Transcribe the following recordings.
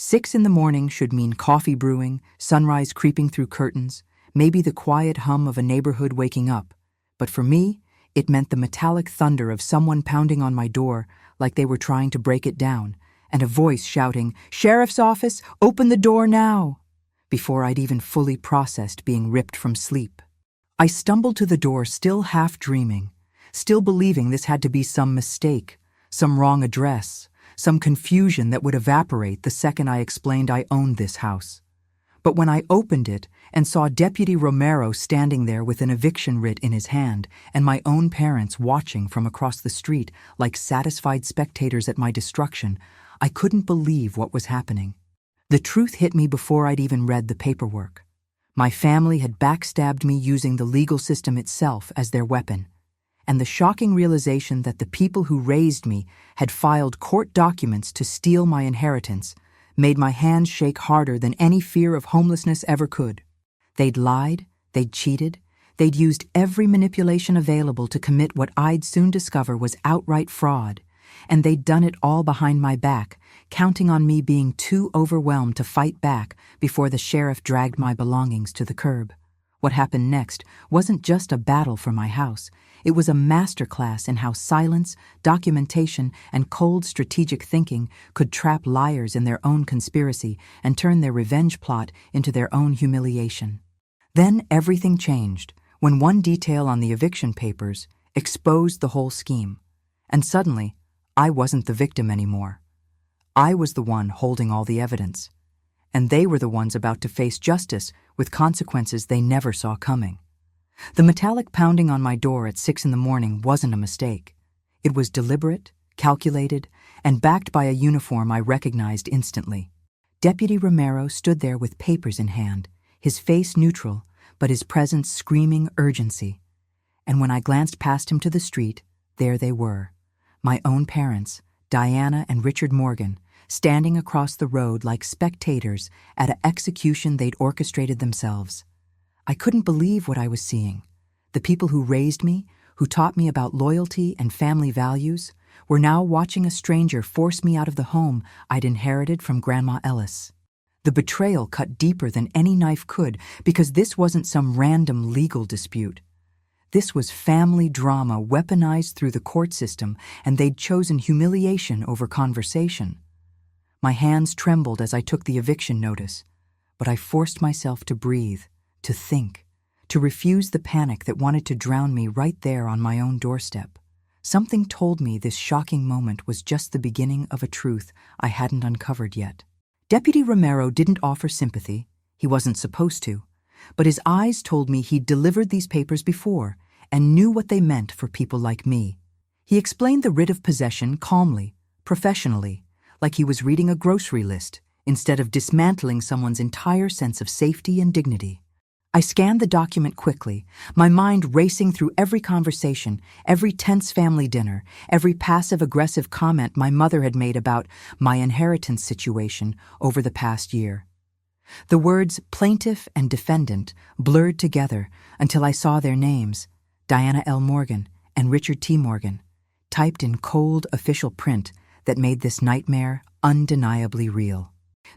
6 in the morning should mean coffee brewing, sunrise creeping through curtains, maybe the quiet hum of a neighborhood waking up. But for me, it meant the metallic thunder of someone pounding on my door like they were trying to break it down, and a voice shouting, "Sheriff's office, open the door now!" before I'd even fully processed being ripped from sleep. I stumbled to the door still half dreaming, still believing this had to be some mistake, some wrong address, some confusion that would evaporate the second I explained I owned this house. But when I opened it and saw Deputy Romero standing there with an eviction writ in his hand and my own parents watching from across the street like satisfied spectators at my destruction, I couldn't believe what was happening. The truth hit me before I'd even read the paperwork. My family had backstabbed me using the legal system itself as their weapon, and the shocking realization that the people who raised me had filed court documents to steal my inheritance made my hands shake harder than any fear of homelessness ever could. They'd lied, they'd cheated, they'd used every manipulation available to commit what I'd soon discover was outright fraud, and they'd done it all behind my back, counting on me being too overwhelmed to fight back before the sheriff dragged my belongings to the curb. What happened next wasn't just a battle for my house. It was a masterclass in how silence, documentation, and cold strategic thinking could trap liars in their own conspiracy and turn their revenge plot into their own humiliation. Then everything changed when one detail on the eviction papers exposed the whole scheme. And suddenly, I wasn't the victim anymore. I was the one holding all the evidence. And they were the ones about to face justice with consequences they never saw coming. The metallic pounding on my door at 6 in the morning wasn't a mistake. It was deliberate, calculated, and backed by a uniform I recognized instantly. Deputy Romero stood there with papers in hand, his face neutral, but his presence screaming urgency. And when I glanced past him to the street, there they were, my own parents, Diana and Richard Morgan, standing across the road like spectators at an execution they'd orchestrated themselves. I couldn't believe what I was seeing. The people who raised me, who taught me about loyalty and family values, were now watching a stranger force me out of the home I'd inherited from Grandma Ellis. The betrayal cut deeper than any knife could because this wasn't some random legal dispute. This was family drama weaponized through the court system, and they'd chosen humiliation over conversation. My hands trembled as I took the eviction notice, but I forced myself to breathe, to think, to refuse the panic that wanted to drown me right there on my own doorstep. Something told me this shocking moment was just the beginning of a truth I hadn't uncovered yet. Deputy Romero didn't offer sympathy. He wasn't supposed to. But his eyes told me he'd delivered these papers before and knew what they meant for people like me. He explained the writ of possession calmly, professionally, like he was reading a grocery list instead of dismantling someone's entire sense of safety and dignity. I scanned the document quickly, my mind racing through every conversation, every tense family dinner, every passive-aggressive comment my mother had made about my inheritance situation over the past year. The words plaintiff and defendant blurred together until I saw their names, Diana L. Morgan and Richard T. Morgan, typed in cold official print that made this nightmare undeniably real.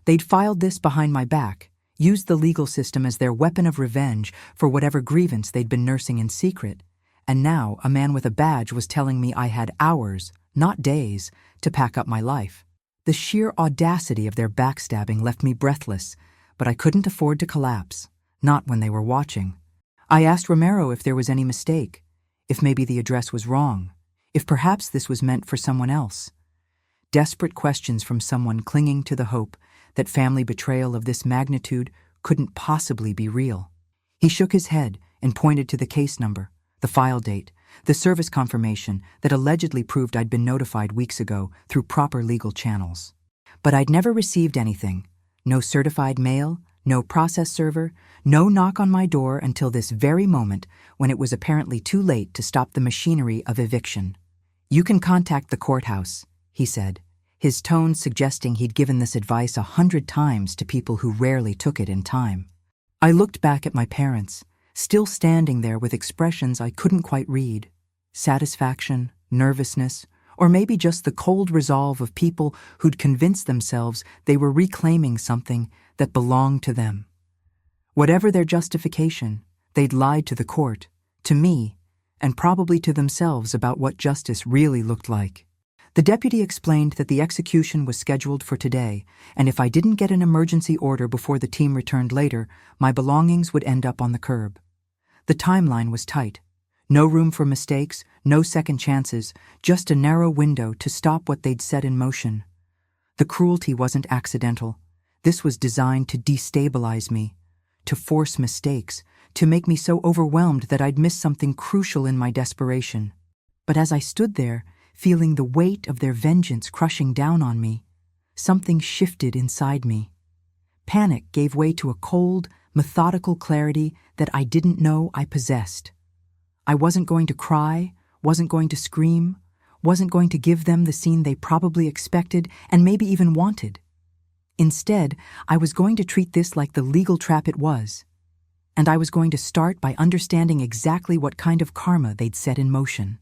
They'd filed this behind my back, used the legal system as their weapon of revenge for whatever grievance they'd been nursing in secret, and now a man with a badge was telling me I had hours, not days, to pack up my life. The sheer audacity of their backstabbing left me breathless, but I couldn't afford to collapse, not when they were watching. I asked Romero if there was any mistake, if maybe the address was wrong, if perhaps this was meant for someone else. Desperate questions from someone clinging to the hope that family betrayal of this magnitude couldn't possibly be real. He shook his head and pointed to the case number, the file date, the service confirmation that allegedly proved I'd been notified weeks ago through proper legal channels. But I'd never received anything. No certified mail, no process server, no knock on my door until this very moment when it was apparently too late to stop the machinery of eviction. "You can contact the courthouse," he said, his tone suggesting he'd given this advice 100 times to people who rarely took it in time. I looked back at my parents, still standing there with expressions I couldn't quite read. Satisfaction, nervousness, Or maybe just the cold resolve of people who'd convinced themselves they were reclaiming something that belonged to them. Whatever their justification, they'd lied to the court, to me, and probably to themselves about what justice really looked like. The deputy explained that the execution was scheduled for today, and if I didn't get an emergency order before the team returned later, my belongings would end up on the curb. The timeline was tight. No room for mistakes, no second chances, just a narrow window to stop what they'd set in motion. The cruelty wasn't accidental. This was designed to destabilize me, to force mistakes, to make me so overwhelmed that I'd miss something crucial in my desperation. But as I stood there, feeling the weight of their vengeance crushing down on me, something shifted inside me. Panic gave way to a cold, methodical clarity that I didn't know I possessed. I wasn't going to cry, wasn't going to scream, wasn't going to give them the scene they probably expected and maybe even wanted. Instead, I was going to treat this like the legal trap it was. And I was going to start by understanding exactly what kind of karma they'd set in motion.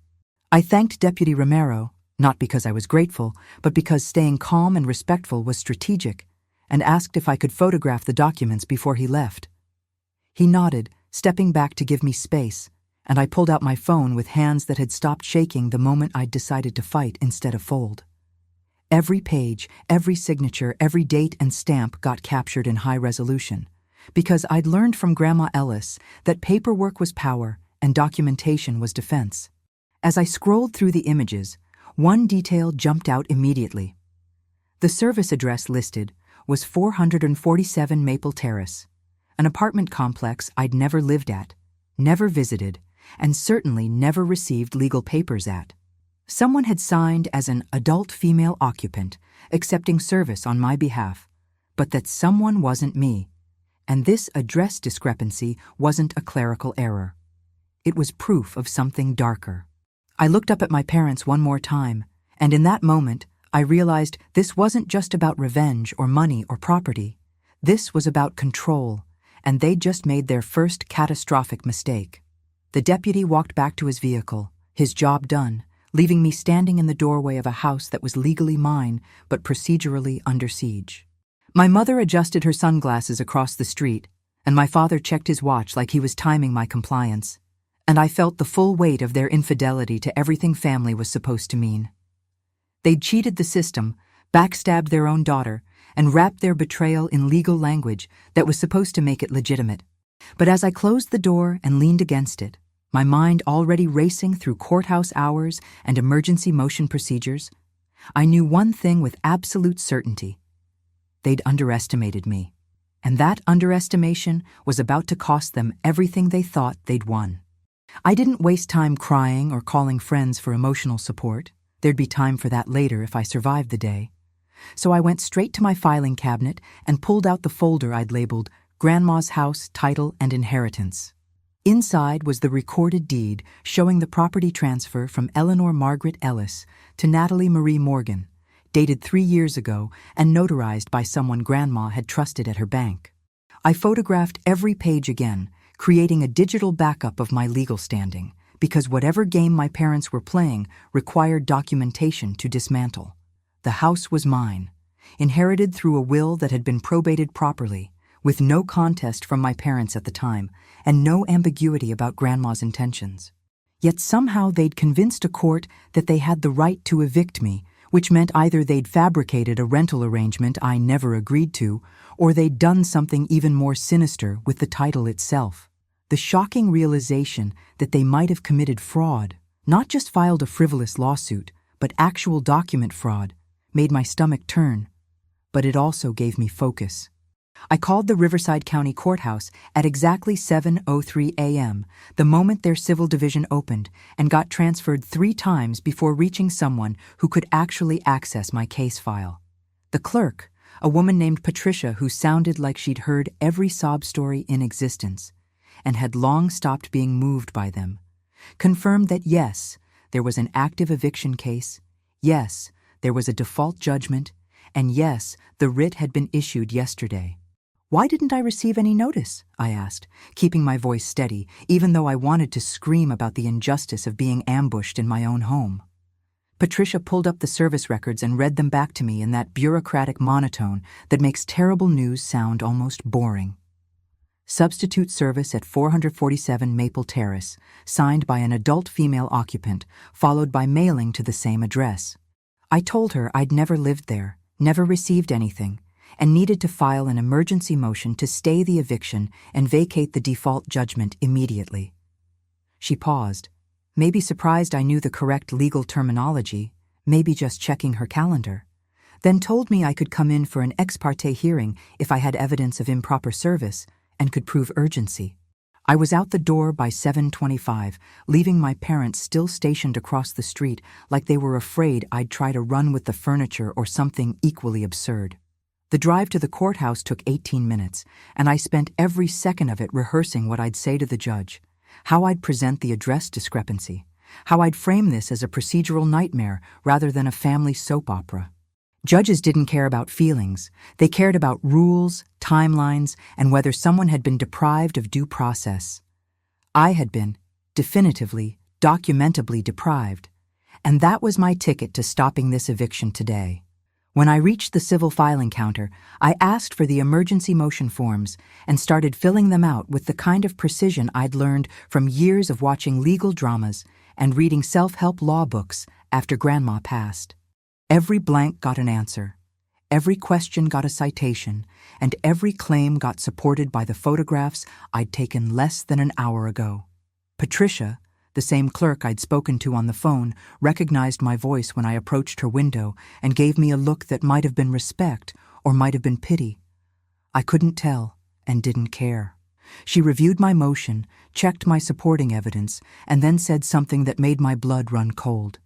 I thanked Deputy Romero, not because I was grateful, but because staying calm and respectful was strategic, and asked if I could photograph the documents before he left. He nodded, stepping back to give me space, and I pulled out my phone with hands that had stopped shaking the moment I'd decided to fight instead of fold. Every page, every signature, every date and stamp got captured in high resolution, because I'd learned from Grandma Ellis that paperwork was power and documentation was defense. As I scrolled through the images, one detail jumped out immediately. The service address listed was 447 Maple Terrace, an apartment complex I'd never lived at, never visited, and certainly never received legal papers at. Someone had signed as an adult female occupant, accepting service on my behalf, but that someone wasn't me, and this address discrepancy wasn't a clerical error. It was proof of something darker. I looked up at my parents one more time, and in that moment, I realized this wasn't just about revenge or money or property. This was about control, and they'd just made their first catastrophic mistake. The deputy walked back to his vehicle, his job done, leaving me standing in the doorway of a house that was legally mine, but procedurally under siege. My mother adjusted her sunglasses across the street, and my father checked his watch like he was timing my compliance. And I felt the full weight of their infidelity to everything family was supposed to mean. They'd cheated the system, backstabbed their own daughter, and wrapped their betrayal in legal language that was supposed to make it legitimate. But as I closed the door and leaned against it, my mind already racing through courthouse hours and emergency motion procedures, I knew one thing with absolute certainty. They'd underestimated me, and that underestimation was about to cost them everything they thought they'd won. I didn't waste time crying or calling friends for emotional support. There'd be time for that later if I survived the day. So I went straight to my filing cabinet and pulled out the folder I'd labeled Grandma's House, Title, and Inheritance. Inside was the recorded deed showing the property transfer from Eleanor Margaret Ellis to Natalie Marie Morgan, dated 3 years ago and notarized by someone Grandma had trusted at her bank. I photographed every page again, creating a digital backup of my legal standing, because whatever game my parents were playing required documentation to dismantle. The house was mine, inherited through a will that had been probated properly, with no contest from my parents at the time, and no ambiguity about Grandma's intentions. Yet somehow they'd convinced a court that they had the right to evict me, which meant either they'd fabricated a rental arrangement I never agreed to, or they'd done something even more sinister with the title itself. The shocking realization that they might have committed fraud, not just filed a frivolous lawsuit, but actual document fraud, made my stomach turn. But it also gave me focus. I called the Riverside County Courthouse at exactly 7:03 a.m., the moment their civil division opened, and got transferred 3 times before reaching someone who could actually access my case file. The clerk, a woman named Patricia who sounded like she'd heard every sob story in existence, and had long stopped being moved by them, confirmed that yes, there was an active eviction case, yes, there was a default judgment, and yes, the writ had been issued yesterday. "Why didn't I receive any notice?" I asked, keeping my voice steady, even though I wanted to scream about the injustice of being ambushed in my own home. Patricia pulled up the service records and read them back to me in that bureaucratic monotone that makes terrible news sound almost boring. Substitute service at 447 Maple Terrace, signed by an adult female occupant, followed by mailing to the same address. I told her I'd never lived there, never received anything, and needed to file an emergency motion to stay the eviction and vacate the default judgment immediately. She paused, maybe surprised I knew the correct legal terminology, maybe just checking her calendar, then told me I could come in for an ex parte hearing if I had evidence of improper service and could prove urgency. I was out the door by 7:25, leaving my parents still stationed across the street like they were afraid I'd try to run with the furniture or something equally absurd. The drive to the courthouse took 18 minutes, and I spent every second of it rehearsing what I'd say to the judge, how I'd present the address discrepancy, how I'd frame this as a procedural nightmare rather than a family soap opera. Judges didn't care about feelings. They cared about rules, timelines, and whether someone had been deprived of due process. I had been, definitively, documentably deprived, and that was my ticket to stopping this eviction today. When I reached the civil filing counter, I asked for the emergency motion forms and started filling them out with the kind of precision I'd learned from years of watching legal dramas and reading self-help law books after Grandma passed. Every blank got an answer, every question got a citation, and every claim got supported by the photographs I'd taken less than an hour ago. Patricia, the same clerk I'd spoken to on the phone, recognized my voice when I approached her window and gave me a look that might have been respect or might have been pity. I couldn't tell and didn't care. She reviewed my motion, checked my supporting evidence, and then said something that made my blood run cold.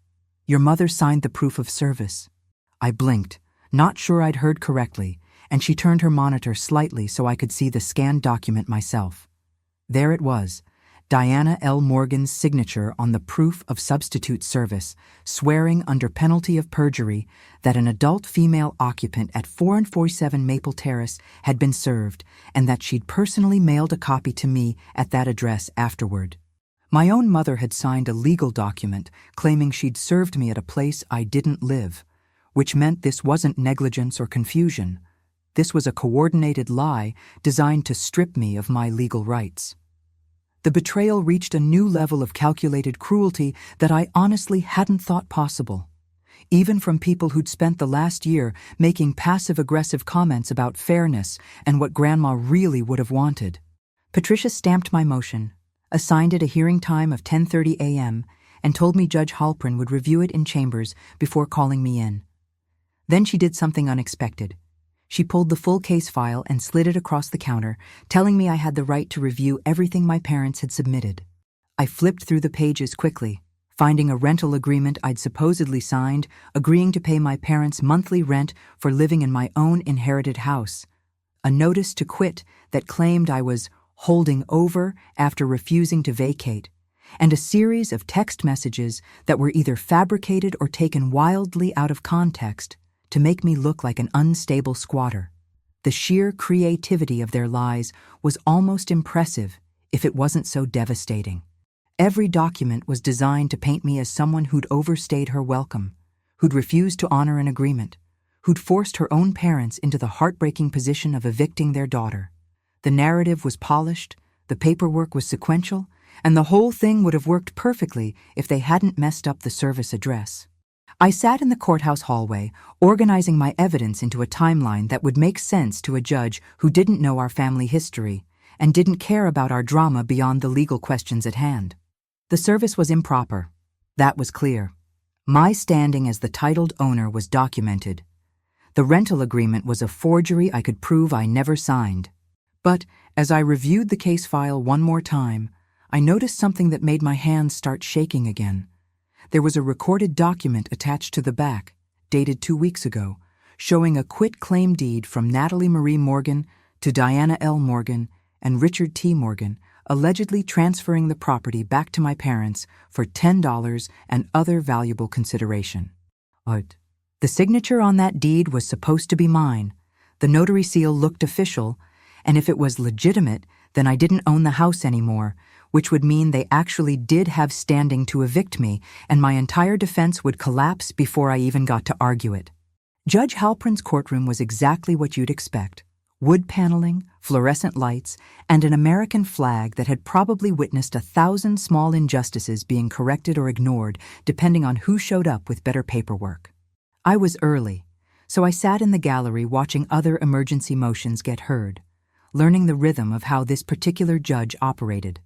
"Your mother signed the proof of service." I blinked, not sure I'd heard correctly, and she turned her monitor slightly so I could see the scanned document myself. There it was, Diana L. Morgan's signature on the proof of substitute service, swearing under penalty of perjury that an adult female occupant at 447 Maple Terrace had been served and that she'd personally mailed a copy to me at that address afterward. My own mother had signed a legal document claiming she'd served me at a place I didn't live, which meant this wasn't negligence or confusion. This was a coordinated lie designed to strip me of my legal rights. The betrayal reached a new level of calculated cruelty that I honestly hadn't thought possible, even from people who'd spent the last year making passive-aggressive comments about fairness and what Grandma really would have wanted. Patricia stamped my motion, assigned it a hearing time of 10:30 a.m., and told me Judge Halpern would review it in chambers before calling me in. Then she did something unexpected. She pulled the full case file and slid it across the counter, telling me I had the right to review everything my parents had submitted. I flipped through the pages quickly, finding a rental agreement I'd supposedly signed, agreeing to pay my parents monthly rent for living in my own inherited house, a notice to quit that claimed I was holding over after refusing to vacate, and a series of text messages that were either fabricated or taken wildly out of context to make me look like an unstable squatter. The sheer creativity of their lies was almost impressive if it wasn't so devastating. Every document was designed to paint me as someone who'd overstayed her welcome, who'd refused to honor an agreement, who'd forced her own parents into the heartbreaking position of evicting their daughter. The narrative was polished, the paperwork was sequential, and the whole thing would have worked perfectly if they hadn't messed up the service address. I sat in the courthouse hallway, organizing my evidence into a timeline that would make sense to a judge who didn't know our family history and didn't care about our drama beyond the legal questions at hand. The service was improper. That was clear. My standing as the titled owner was documented. The rental agreement was a forgery I could prove I never signed. But as I reviewed the case file one more time, I noticed something that made my hands start shaking again. There was a recorded document attached to the back, dated 2 weeks ago, showing a quit-claim deed from Natalie Marie Morgan to Diana L. Morgan and Richard T. Morgan, allegedly transferring the property back to my parents for $10 and other valuable consideration. The signature on that deed was supposed to be mine. The notary seal looked official, and if it was legitimate, Then I didn't own the house anymore, which would mean they actually did have standing to evict me, and my entire defense would collapse before I even got to argue it. Judge Halprin's courtroom was exactly what you'd expect. Wood paneling, fluorescent lights, and an American flag that had probably witnessed 1,000 small injustices being corrected or ignored, depending on who showed up with better paperwork. I was early, so I sat in the gallery watching other emergency motions get heard, learning the rhythm of how this particular judge operated.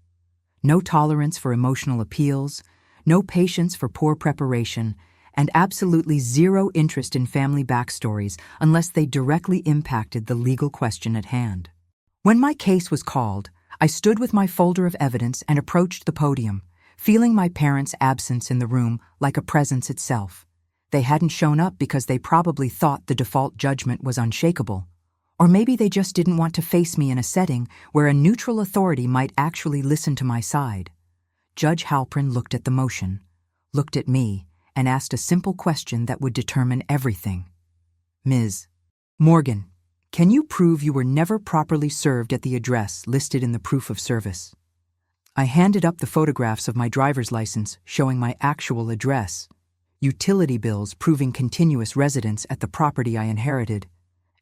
No tolerance for emotional appeals, no patience for poor preparation, and absolutely zero interest in family backstories unless they directly impacted the legal question at hand. When my case was called, I stood with my folder of evidence and approached the podium, feeling my parents' absence in the room like a presence itself. They hadn't shown up because they probably thought the default judgment was unshakable. Or maybe they just didn't want to face me in a setting where a neutral authority might actually listen to my side. Judge Halprin looked at the motion, looked at me, and asked a simple question that would determine everything. Ms. Morgan, can you prove you were never properly served at the address listed in the proof of service? I handed up the photographs of my driver's license showing my actual address, utility bills proving continuous residence at the property I inherited,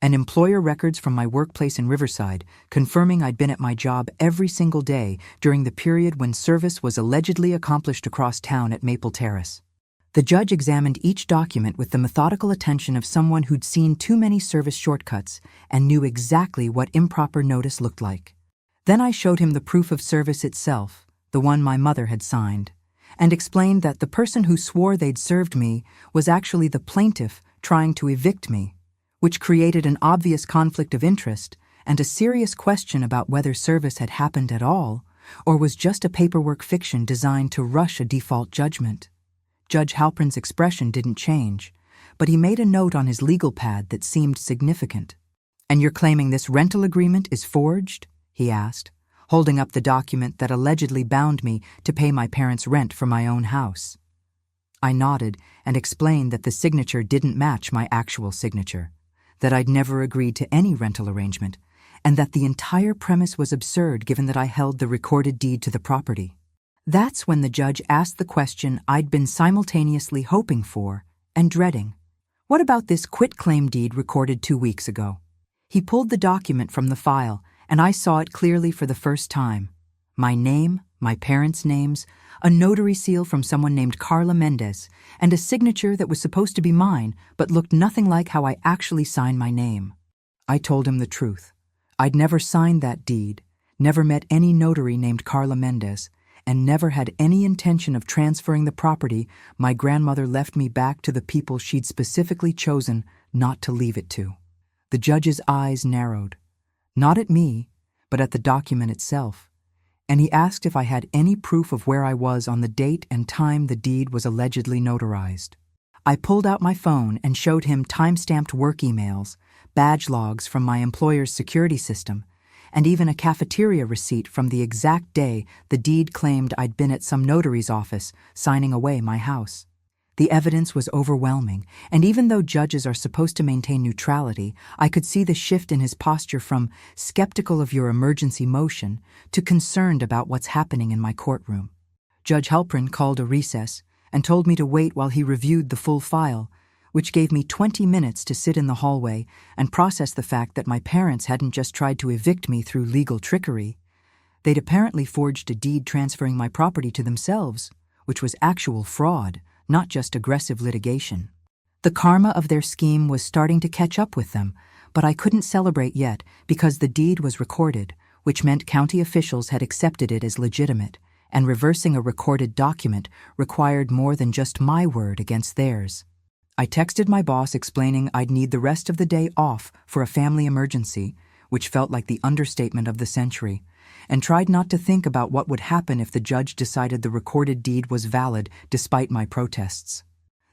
and employer records from my workplace in Riverside confirming I'd been at my job every single day during the period when service was allegedly accomplished across town at Maple Terrace. The judge examined each document with the methodical attention of someone who'd seen too many service shortcuts and knew exactly what improper notice looked like. Then I showed him the proof of service itself, the one my mother had signed, and explained that the person who swore they'd served me was actually the plaintiff trying to evict me, which created an obvious conflict of interest and a serious question about whether service had happened at all or was just a paperwork fiction designed to rush a default judgment. Judge Halprin's expression didn't change, but he made a note on his legal pad that seemed significant. "And you're claiming this rental agreement is forged?" he asked, holding up the document that allegedly bound me to pay my parents' rent for my own house. I nodded and explained that the signature didn't match my actual signature, that I'd never agreed to any rental arrangement, and that the entire premise was absurd given that I held the recorded deed to the property. That's when the judge asked the question I'd been simultaneously hoping for and dreading. "What about this quitclaim deed recorded 2 weeks ago?" He pulled the document from the file, and I saw it clearly for the first time. My name, my parents' names, a notary seal from someone named Carla Mendez, and a signature that was supposed to be mine but looked nothing like how I actually signed my name. I told him the truth. I'd never signed that deed, never met any notary named Carla Mendez, and never had any intention of transferring the property my grandmother left me back to the people she'd specifically chosen not to leave it to. The judge's eyes narrowed, not at me, but at the document itself, and he asked if I had any proof of where I was on the date and time the deed was allegedly notarized. I pulled out my phone and showed him time-stamped work emails, badge logs from my employer's security system, and even a cafeteria receipt from the exact day the deed claimed I'd been at some notary's office signing away my house. The evidence was overwhelming, and even though judges are supposed to maintain neutrality, I could see the shift in his posture from skeptical of your emergency motion to concerned about what's happening in my courtroom. Judge Halprin called a recess and told me to wait while he reviewed the full file, which gave me 20 minutes to sit in the hallway and process the fact that my parents hadn't just tried to evict me through legal trickery. They'd apparently forged a deed transferring my property to themselves, which was actual fraud, not just aggressive litigation. The karma of their scheme was starting to catch up with them, but I couldn't celebrate yet because the deed was recorded, which meant county officials had accepted it as legitimate, and reversing a recorded document required more than just my word against theirs. I texted my boss explaining I'd need the rest of the day off for a family emergency, which felt like the understatement of the century, and tried not to think about what would happen if the judge decided the recorded deed was valid despite my protests.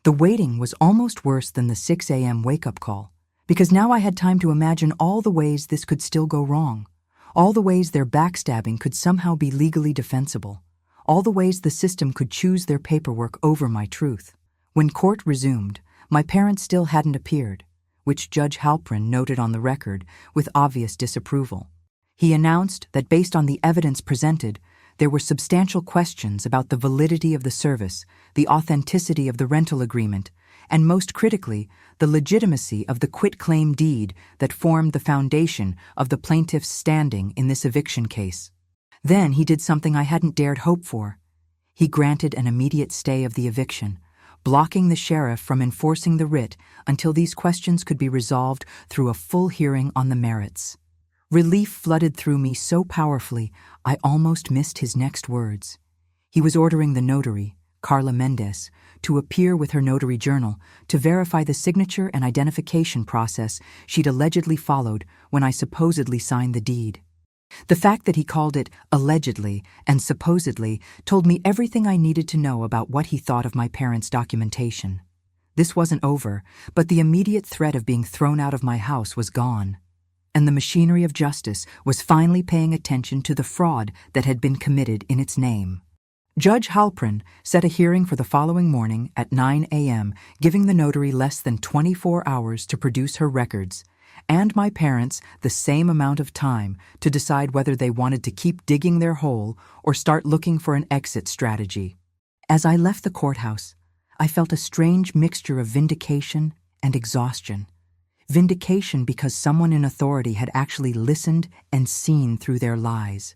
The waiting was almost worse than the 6 a.m. wake-up call, because now I had time to imagine all the ways this could still go wrong, all the ways their backstabbing could somehow be legally defensible, all the ways the system could choose their paperwork over my truth. When court resumed, my parents still hadn't appeared, which Judge Halprin noted on the record with obvious disapproval. He announced that based on the evidence presented, there were substantial questions about the validity of the service, the authenticity of the rental agreement, and most critically, the legitimacy of the quitclaim deed that formed the foundation of the plaintiff's standing in this eviction case. Then he did something I hadn't dared hope for. He granted an immediate stay of the eviction, blocking the sheriff from enforcing the writ until these questions could be resolved through a full hearing on the merits. Relief flooded through me so powerfully, I almost missed his next words. He was ordering the notary, Carla Mendez, to appear with her notary journal to verify the signature and identification process she'd allegedly followed when I supposedly signed the deed. The fact that he called it allegedly and supposedly told me everything I needed to know about what he thought of my parents' documentation. This wasn't over, but the immediate threat of being thrown out of my house was gone, and the machinery of justice was finally paying attention to the fraud that had been committed in its name. Judge Halprin set a hearing for the following morning at 9 a.m., giving the notary less than 24 hours to produce her records, and my parents the same amount of time to decide whether they wanted to keep digging their hole or start looking for an exit strategy. As I left the courthouse, I felt a strange mixture of vindication and exhaustion. Vindication because someone in authority had actually listened and seen through their lies.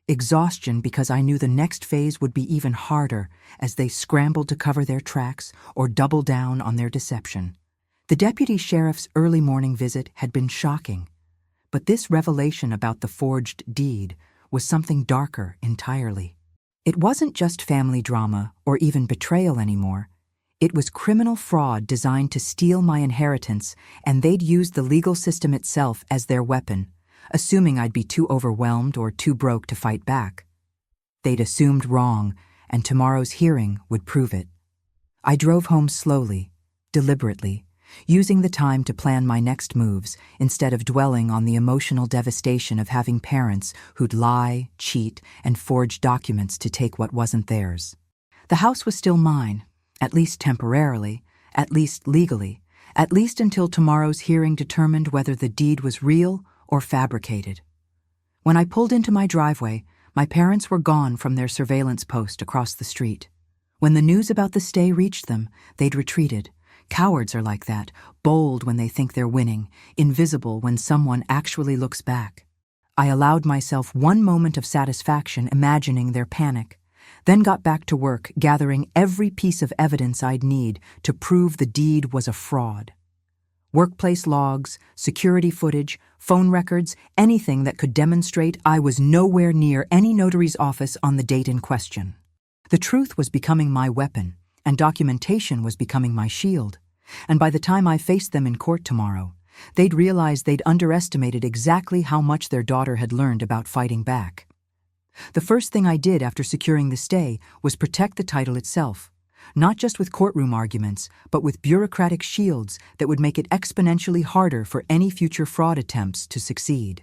Exhaustion because I knew the next phase would be even harder as they scrambled to cover their tracks or double down on their deception. The deputy sheriff's early morning visit had been shocking, but this revelation about the forged deed was something darker entirely. It wasn't just family drama or even betrayal anymore. It was criminal fraud designed to steal my inheritance, and they'd used the legal system itself as their weapon, assuming I'd be too overwhelmed or too broke to fight back. They'd assumed wrong, and tomorrow's hearing would prove it. I drove home slowly, deliberately, using the time to plan my next moves instead of dwelling on the emotional devastation of having parents who'd lie, cheat, and forge documents to take what wasn't theirs. The house was still mine, at least temporarily, at least legally, at least until tomorrow's hearing determined whether the deed was real or fabricated. When I pulled into my driveway, my parents were gone from their surveillance post across the street. When the news about the stay reached them, they'd retreated. Cowards are like that, bold when they think they're winning, invisible when someone actually looks back. I allowed myself one moment of satisfaction imagining their panic, then got back to work gathering every piece of evidence I'd need to prove the deed was a fraud. Workplace logs, security footage, phone records, anything that could demonstrate I was nowhere near any notary's office on the date in question. The truth was becoming my weapon, and documentation was becoming my shield. And by the time I faced them in court tomorrow, they'd realized they'd underestimated exactly how much their daughter had learned about fighting back. The first thing I did after securing the stay was protect the title itself, not just with courtroom arguments, but with bureaucratic shields that would make it exponentially harder for any future fraud attempts to succeed.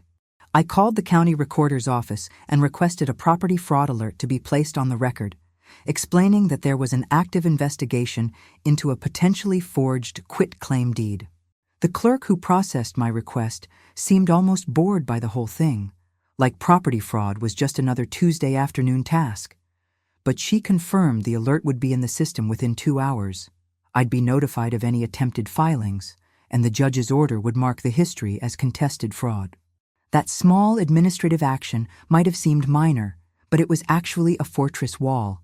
I called the county recorder's office and requested a property fraud alert to be placed on the record, explaining that there was an active investigation into a potentially forged quitclaim deed. The clerk who processed my request seemed almost bored by the whole thing, like property fraud was just another Tuesday afternoon task. But she confirmed the alert would be in the system within 2 hours. I'd be notified of any attempted filings, and the judge's order would mark the history as contested fraud. That small administrative action might have seemed minor, but it was actually a fortress wall.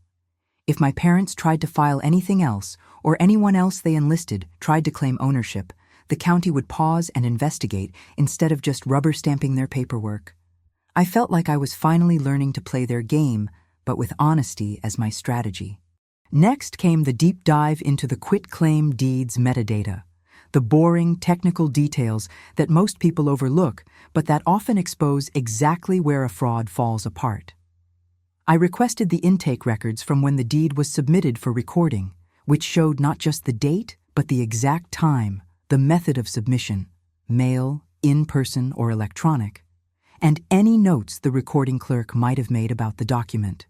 If my parents tried to file anything else, or anyone else they enlisted tried to claim ownership, the county would pause and investigate instead of just rubber-stamping their paperwork. I felt like I was finally learning to play their game, but with honesty as my strategy. Next came the deep dive into the quitclaim deed's metadata, the boring technical details that most people overlook, but that often expose exactly where a fraud falls apart. I requested the intake records from when the deed was submitted for recording, which showed not just the date, but the exact time, the method of submission, mail, in-person, or electronic, and any notes the recording clerk might have made about the document.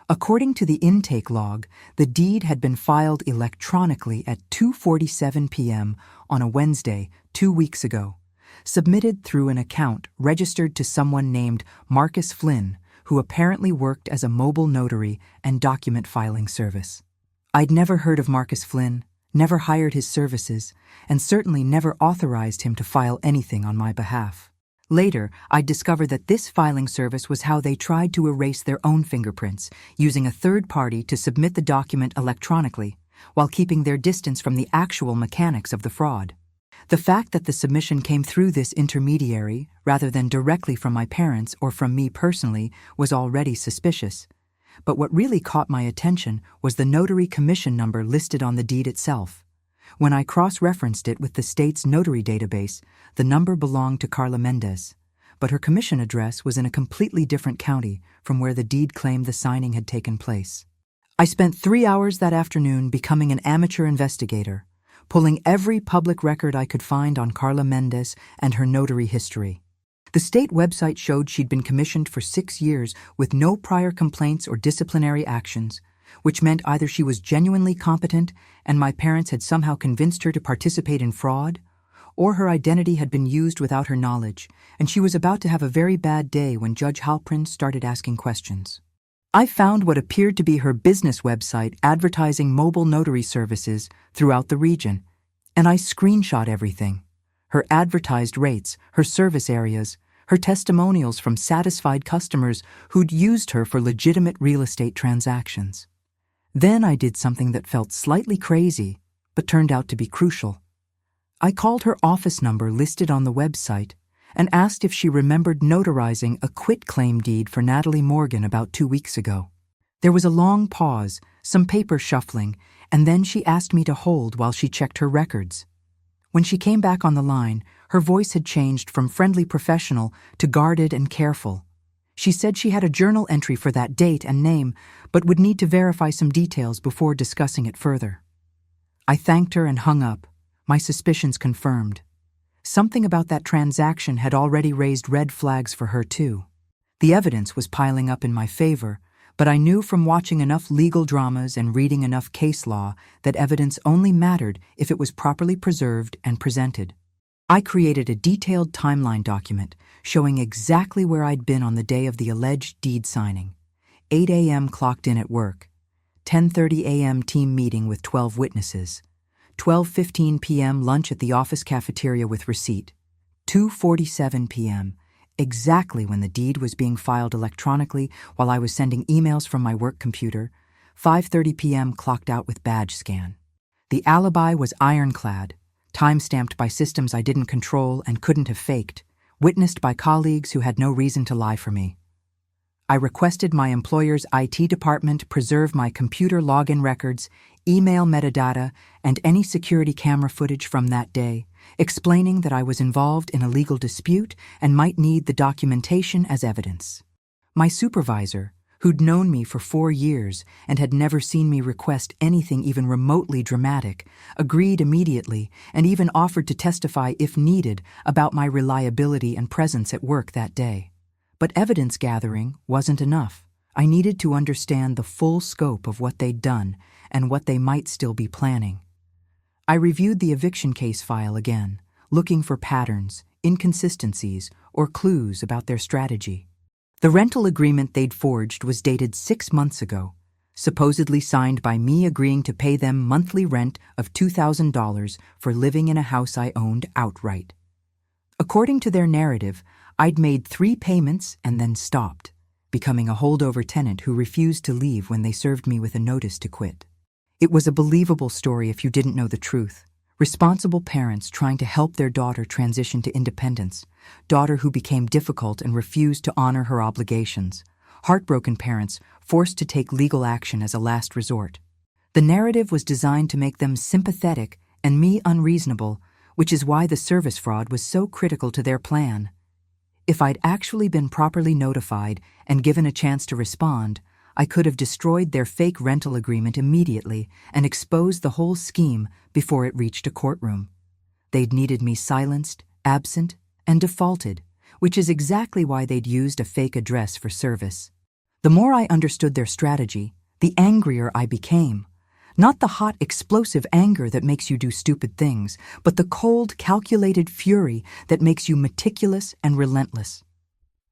According to the intake log, the deed had been filed electronically at 2:47 p.m. on a Wednesday 2 weeks ago, submitted through an account registered to someone named Marcus Flynn, who apparently worked as a mobile notary and document filing service. I'd never heard of Marcus Flynn, never hired his services, and certainly never authorized him to file anything on my behalf. Later, I'd discovered that this filing service was how they tried to erase their own fingerprints, using a third party to submit the document electronically, while keeping their distance from the actual mechanics of the fraud. The fact that the submission came through this intermediary, rather than directly from my parents or from me personally, was already suspicious. But what really caught my attention was the notary commission number listed on the deed itself. When I cross-referenced it with the state's notary database, the number belonged to Carla Mendez, but her commission address was in a completely different county from where the deed claimed the signing had taken place. I spent 3 hours that afternoon becoming an amateur investigator, pulling every public record I could find on Carla Mendez and her notary history. The state website showed she'd been commissioned for 6 years with no prior complaints or disciplinary actions, which meant either she was genuinely competent and my parents had somehow convinced her to participate in fraud, or her identity had been used without her knowledge, and she was about to have a very bad day when Judge Halprin started asking questions. I found what appeared to be her business website advertising mobile notary services throughout the region, and I screenshot everything. Her advertised rates, her service areas, her testimonials from satisfied customers who'd used her for legitimate real estate transactions. Then I did something that felt slightly crazy, but turned out to be crucial. I called her office number listed on the website and asked if she remembered notarizing a quitclaim deed for Natalie Morgan about 2 weeks ago. There was a long pause, some paper shuffling, and then she asked me to hold while she checked her records. When she came back on the line, her voice had changed from friendly professional to guarded and careful. She said she had a journal entry for that date and name, but would need to verify some details before discussing it further. I thanked her and hung up, my suspicions confirmed. Something about that transaction had already raised red flags for her too. The evidence was piling up in my favor, but I knew from watching enough legal dramas and reading enough case law that evidence only mattered if it was properly preserved and presented. I created a detailed timeline document showing exactly where I'd been on the day of the alleged deed signing. 8 a.m. clocked in at work, 10:30 a.m. team meeting with 12 witnesses, 12:15 p.m. lunch at the office cafeteria with receipt, 2:47 p.m., exactly when the deed was being filed electronically while I was sending emails from my work computer, 5:30 p.m. clocked out with badge scan. The alibi was ironclad, time-stamped by systems I didn't control and couldn't have faked, witnessed by colleagues who had no reason to lie for me. I requested my employer's IT department preserve my computer login records, email metadata, and any security camera footage from that day, explaining that I was involved in a legal dispute and might need the documentation as evidence. My supervisor, who'd known me for 4 years and had never seen me request anything even remotely dramatic, agreed immediately and even offered to testify if needed about my reliability and presence at work that day. But evidence gathering wasn't enough. I needed to understand the full scope of what they'd done and what they might still be planning. I reviewed the eviction case file again, looking for patterns, inconsistencies, or clues about their strategy. The rental agreement they'd forged was dated 6 months ago, supposedly signed by me agreeing to pay them monthly rent of $2,000 for living in a house I owned outright. According to their narrative, I'd made 3 payments and then stopped, becoming a holdover tenant who refused to leave when they served me with a notice to quit. It was a believable story if you didn't know the truth. Responsible parents trying to help their daughter transition to independence, daughter who became difficult and refused to honor her obligations, heartbroken parents forced to take legal action as a last resort. The narrative was designed to make them sympathetic and me unreasonable, which is why the service fraud was so critical to their plan. If I'd actually been properly notified and given a chance to respond, I could have destroyed their fake rental agreement immediately and exposed the whole scheme before it reached a courtroom. They'd needed me silenced, absent, and defaulted, which is exactly why they'd used a fake address for service. The more I understood their strategy, the angrier I became, Not the hot, explosive anger that makes you do stupid things, but the cold, calculated fury that makes you meticulous and relentless.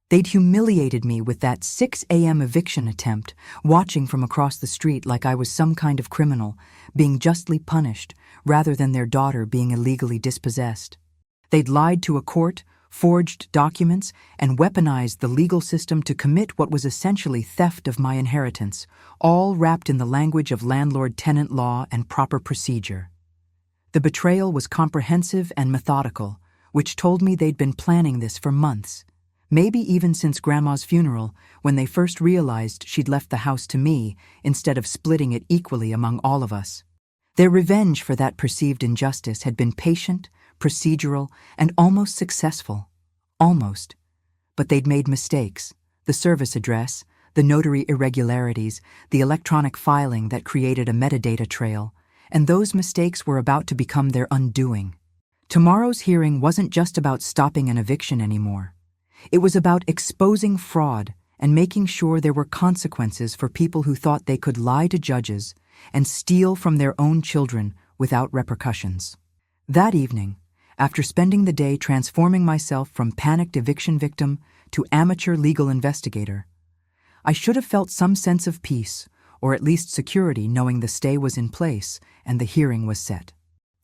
They'd humiliated me with that 6 a.m. eviction attempt, watching from across the street like I was some kind of criminal, being justly punished, rather than their daughter being illegally dispossessed. They'd lied to a court, forged documents, and weaponized the legal system to commit what was essentially theft of my inheritance, all wrapped in the language of landlord-tenant law and proper procedure. The betrayal was comprehensive and methodical, which told me they'd been planning this for months, maybe even since Grandma's funeral, when they first realized she'd left the house to me instead of splitting it equally among all of us. Their revenge for that perceived injustice had been patient, procedural, and almost successful. Almost. But they'd made mistakes. The service address, the notary irregularities, the electronic filing that created a metadata trail, and those mistakes were about to become their undoing. Tomorrow's hearing wasn't just about stopping an eviction anymore. It was about exposing fraud and making sure there were consequences for people who thought they could lie to judges and steal from their own children without repercussions. That evening, after spending the day transforming myself from panicked eviction victim to amateur legal investigator, I should have felt some sense of peace, or at least security, knowing the stay was in place and the hearing was set.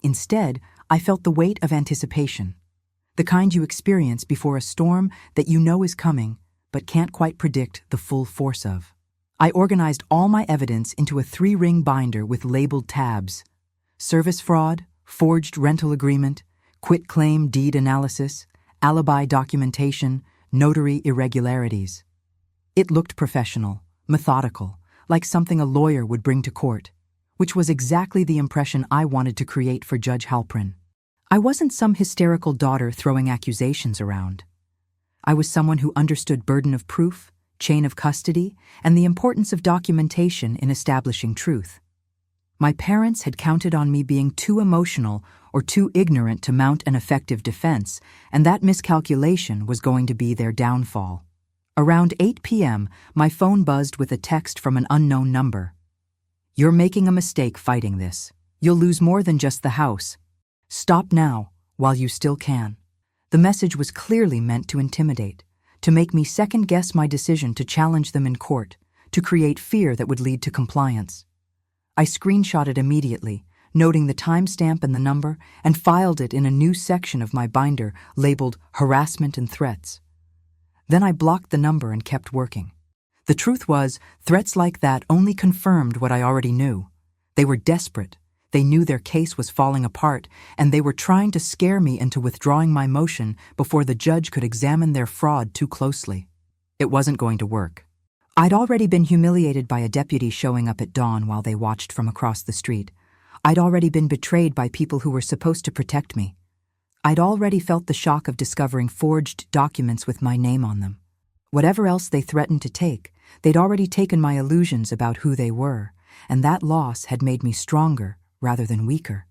Instead, I felt the weight of anticipation, the kind you experience before a storm that you know is coming but can't quite predict the full force of. I organized all my evidence into a 3-ring binder with labeled tabs: service fraud, forged rental agreement, quitclaim deed analysis, alibi documentation, notary irregularities. It looked professional, methodical, like something a lawyer would bring to court, which was exactly the impression I wanted to create for Judge Halprin. I wasn't some hysterical daughter throwing accusations around. I was someone who understood burden of proof, chain of custody, and the importance of documentation in establishing truth. My parents had counted on me being too emotional or too ignorant to mount an effective defense, and that miscalculation was going to be their downfall. Around 8 p.m., my phone buzzed with a text from an unknown number. "You're making a mistake fighting this. You'll lose more than just the house. Stop now, while you still can." The message was clearly meant to intimidate, to make me second-guess my decision to challenge them in court, to create fear that would lead to compliance. I screenshot it immediately, noting the timestamp and the number, and filed it in a new section of my binder labeled Harassment and Threats. Then I blocked the number and kept working. The truth was, threats like that only confirmed what I already knew. They were desperate. They knew their case was falling apart, and they were trying to scare me into withdrawing my motion before the judge could examine their fraud too closely. It wasn't going to work. I'd already been humiliated by a deputy showing up at dawn while they watched from across the street. I'd already been betrayed by people who were supposed to protect me. I'd already felt the shock of discovering forged documents with my name on them. Whatever else they threatened to take, they'd already taken my illusions about who they were, and that loss had made me stronger rather than weaker.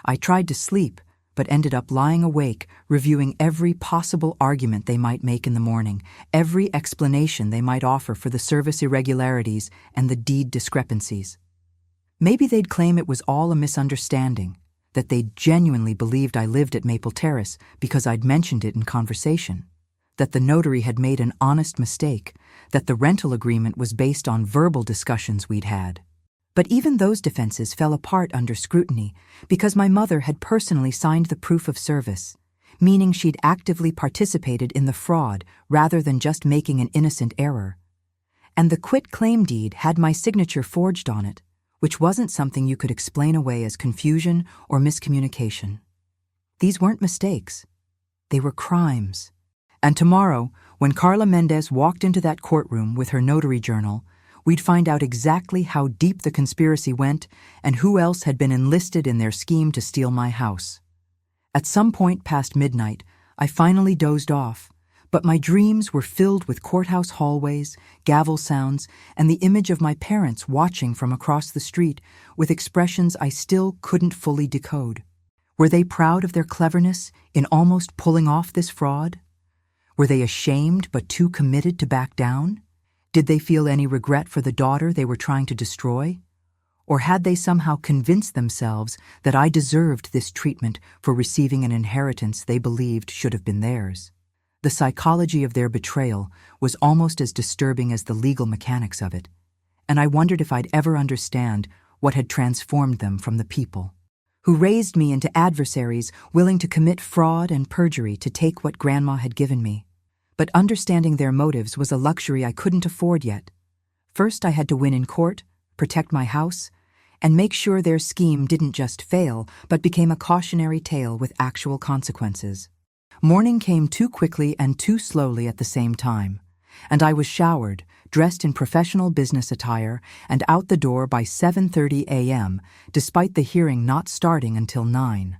I tried to sleep, but ended up lying awake, reviewing every possible argument they might make in the morning, every explanation they might offer for the service irregularities and the deed discrepancies. Maybe they'd claim it was all a misunderstanding, that they genuinely believed I lived at Maple Terrace because I'd mentioned it in conversation, that the notary had made an honest mistake, that the rental agreement was based on verbal discussions we'd had. But even those defenses fell apart under scrutiny because my mother had personally signed the proof of service, meaning she'd actively participated in the fraud rather than just making an innocent error. And the quit-claim deed had my signature forged on it, which wasn't something you could explain away as confusion or miscommunication. These weren't mistakes. They were crimes. And tomorrow, when Carla Mendez walked into that courtroom with her notary journal, we'd find out exactly how deep the conspiracy went and who else had been enlisted in their scheme to steal my house. At some point past midnight, I finally dozed off, but my dreams were filled with courthouse hallways, gavel sounds, and the image of my parents watching from across the street with expressions I still couldn't fully decode. Were they proud of their cleverness in almost pulling off this fraud? Were they ashamed but too committed to back down? Did they feel any regret for the daughter they were trying to destroy? Or had they somehow convinced themselves that I deserved this treatment for receiving an inheritance they believed should have been theirs? The psychology of their betrayal was almost as disturbing as the legal mechanics of it, and I wondered if I'd ever understand what had transformed them from the people who raised me into adversaries willing to commit fraud and perjury to take what Grandma had given me. But understanding their motives was a luxury I couldn't afford yet. First, I had to win in court, protect my house, and make sure their scheme didn't just fail, but became a cautionary tale with actual consequences. Morning came too quickly and too slowly at the same time, and I was showered, dressed in professional business attire, and out the door by 7:30 a.m., despite the hearing not starting until 9.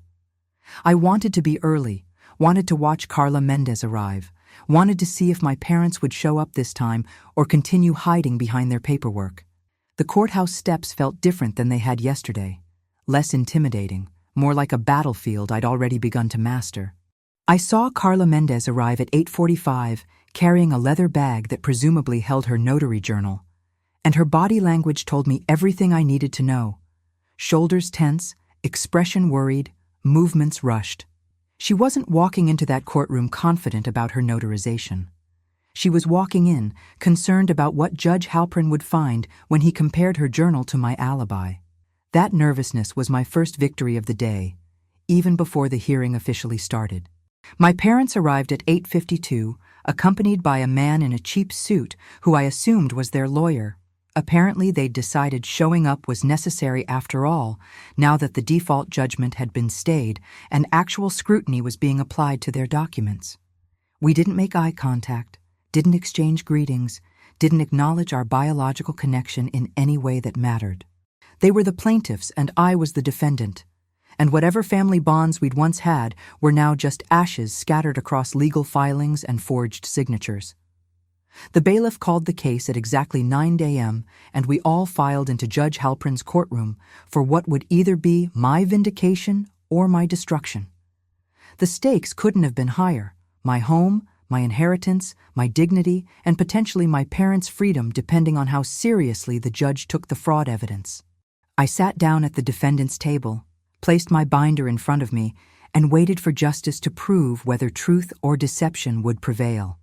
I wanted to be early, wanted to watch Carla Mendez arrive, wanted to see if my parents would show up this time or continue hiding behind their paperwork. The courthouse steps felt different than they had yesterday, less intimidating, more like a battlefield I'd already begun to master. I saw Carla Mendez arrive at 8:45, carrying a leather bag that presumably held her notary journal, and her body language told me everything I needed to know. Shoulders tense, expression worried, movements rushed. She wasn't walking into that courtroom confident about her notarization. She was walking in, concerned about what Judge Halpern would find when he compared her journal to my alibi. That nervousness was my first victory of the day, even before the hearing officially started. My parents arrived at 8:52, accompanied by a man in a cheap suit who I assumed was their lawyer. Apparently they'd decided showing up was necessary after all, now that the default judgment had been stayed and actual scrutiny was being applied to their documents. We didn't make eye contact, didn't exchange greetings, didn't acknowledge our biological connection in any way that mattered. They were the plaintiffs and I was the defendant, and whatever family bonds we'd once had were now just ashes scattered across legal filings and forged signatures. The bailiff called the case at exactly 9 a.m., and we all filed into Judge Halpern's courtroom for what would either be my vindication or my destruction. The stakes couldn't have been higher: my home, my inheritance, my dignity, and potentially my parents' freedom depending on how seriously the judge took the fraud evidence. I sat down at the defendant's table, placed my binder in front of me, and waited for justice to prove whether truth or deception would prevail.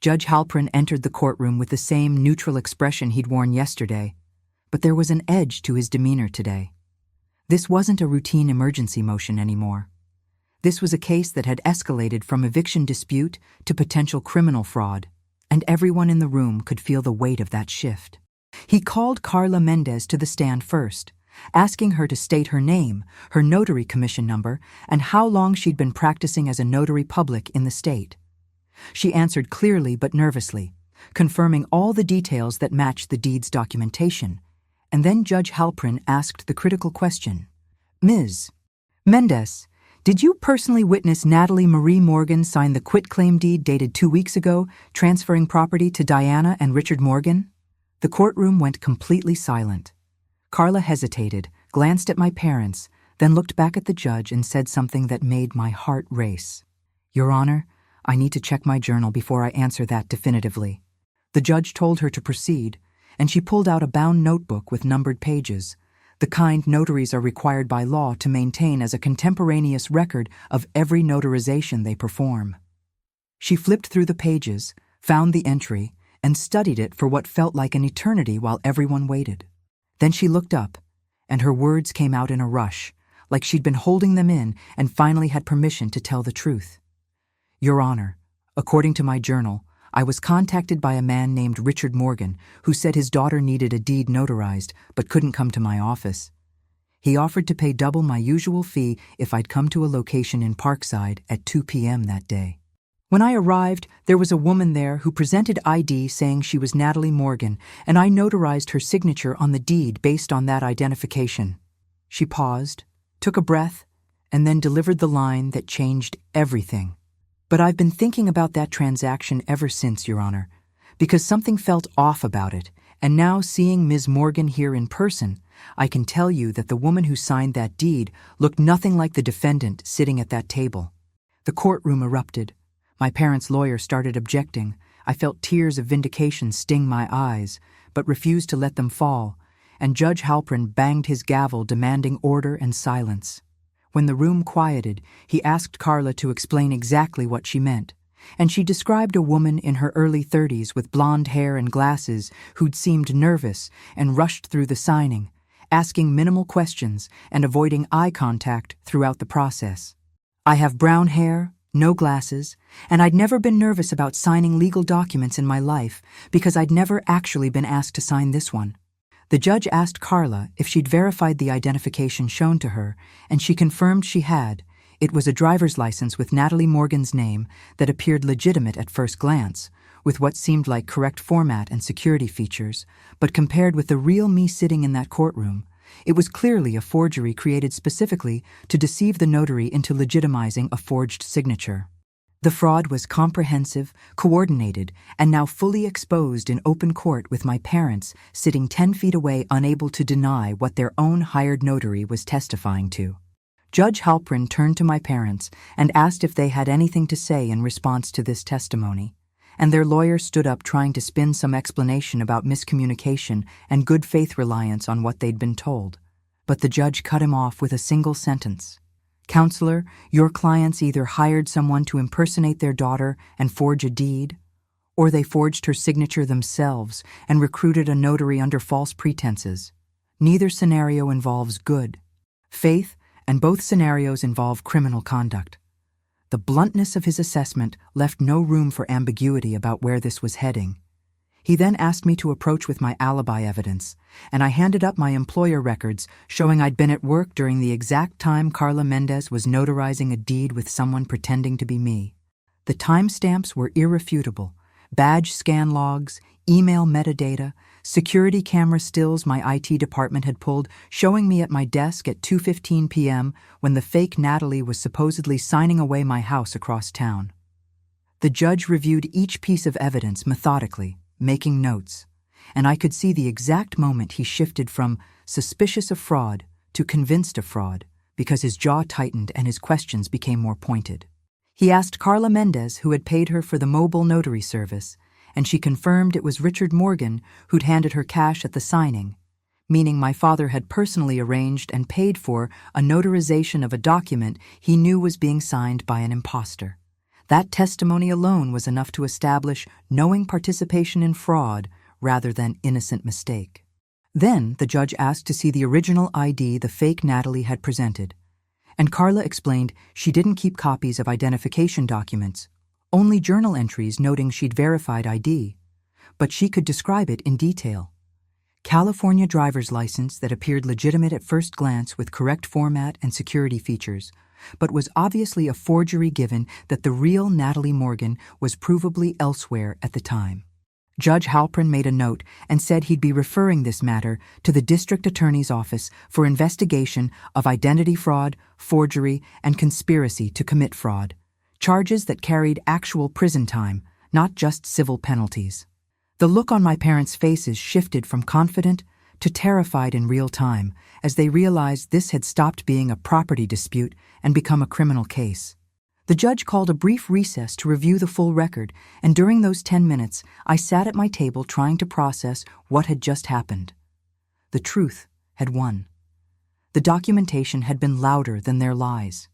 Judge Halpern entered the courtroom with the same neutral expression he'd worn yesterday, but there was an edge to his demeanor today. This wasn't a routine emergency motion anymore. This was a case that had escalated from eviction dispute to potential criminal fraud, and everyone in the room could feel the weight of that shift. He called Carla Mendez to the stand first, asking her to state her name, her notary commission number, and how long she'd been practicing as a notary public in the state. She answered clearly but nervously, confirming all the details that matched the deed's documentation, and then Judge Halpern asked the critical question. Ms. Mendez, did you personally witness Natalie Marie Morgan sign the quitclaim deed dated 2 weeks ago, transferring property to Diana and Richard Morgan? The courtroom went completely silent. Carla hesitated, glanced at my parents, then looked back at the judge and said something that made my heart race. Your Honor, I need to check my journal before I answer that definitively. The judge told her to proceed, and she pulled out a bound notebook with numbered pages, the kind notaries are required by law to maintain as a contemporaneous record of every notarization they perform. She flipped through the pages, found the entry, and studied it for what felt like an eternity while everyone waited. Then she looked up, and her words came out in a rush, like she'd been holding them in and finally had permission to tell the truth. Your Honor, according to my journal, I was contacted by a man named Richard Morgan who said his daughter needed a deed notarized but couldn't come to my office. He offered to pay double my usual fee if I'd come to a location in Parkside at 2 p.m. that day. When I arrived, there was a woman there who presented ID saying she was Natalie Morgan, and I notarized her signature on the deed based on that identification. She paused, took a breath, and then delivered the line that changed everything. But I've been thinking about that transaction ever since, Your Honor, because something felt off about it, and now seeing Ms. Morgan here in person, I can tell you that the woman who signed that deed looked nothing like the defendant sitting at that table. The courtroom erupted. My parents' lawyer started objecting. I felt tears of vindication sting my eyes, but refused to let them fall, and Judge Halpern banged his gavel demanding order and silence. When the room quieted, he asked Carla to explain exactly what she meant, and she described a woman in her early 30s with blonde hair and glasses who'd seemed nervous and rushed through the signing, asking minimal questions and avoiding eye contact throughout the process. I have brown hair, no glasses, and I'd never been nervous about signing legal documents in my life because I'd never actually been asked to sign this one. The judge asked Carla if she'd verified the identification shown to her, and she confirmed she had. It was a driver's license with Natalie Morgan's name that appeared legitimate at first glance, with what seemed like correct format and security features, but compared with the real me sitting in that courtroom, it was clearly a forgery created specifically to deceive the notary into legitimizing a forged signature. The fraud was comprehensive, coordinated, and now fully exposed in open court with my parents sitting 10 feet away unable to deny what their own hired notary was testifying to. Judge Halpern turned to my parents and asked if they had anything to say in response to this testimony, and their lawyer stood up trying to spin some explanation about miscommunication and good faith reliance on what they'd been told. But the judge cut him off with a single sentence. "Counselor, your clients either hired someone to impersonate their daughter and forge a deed, or they forged her signature themselves and recruited a notary under false pretenses. Neither scenario involves good faith, and both scenarios involve criminal conduct." The bluntness of his assessment left no room for ambiguity about where this was heading. He then asked me to approach with my alibi evidence, and I handed up my employer records showing I'd been at work during the exact time Carla Mendez was notarizing a deed with someone pretending to be me. The timestamps were irrefutable: badge scan logs, email metadata, security camera stills my IT department had pulled showing me at my desk at 2:15 p.m. when the fake Natalie was supposedly signing away my house across town. The judge reviewed each piece of evidence methodically, making notes, and I could see the exact moment he shifted from suspicious of fraud to convinced of fraud because his jaw tightened and his questions became more pointed. He asked Carla Mendez who had paid her for the mobile notary service, and she confirmed it was Richard Morgan who'd handed her cash at the signing, meaning my father had personally arranged and paid for a notarization of a document he knew was being signed by an imposter. That testimony alone was enough to establish knowing participation in fraud rather than innocent mistake. Then the judge asked to see the original ID the fake Natalie had presented, and Carla explained she didn't keep copies of identification documents, only journal entries noting she'd verified ID, but she could describe it in detail. California driver's license that appeared legitimate at first glance with correct format and security features, but was obviously a forgery given that the real Natalie Morgan was provably elsewhere at the time. Judge Halpern made a note and said he'd be referring this matter to the district attorney's office for investigation of identity fraud, forgery, and conspiracy to commit fraud, charges that carried actual prison time, not just civil penalties. The look on my parents' faces shifted from confident to terrified in real time as they realized this had stopped being a property dispute and become a criminal case. The judge called a brief recess to review the full record, and during those 10 minutes, I sat at my table trying to process what had just happened. The truth had won. The documentation had been louder than their lies.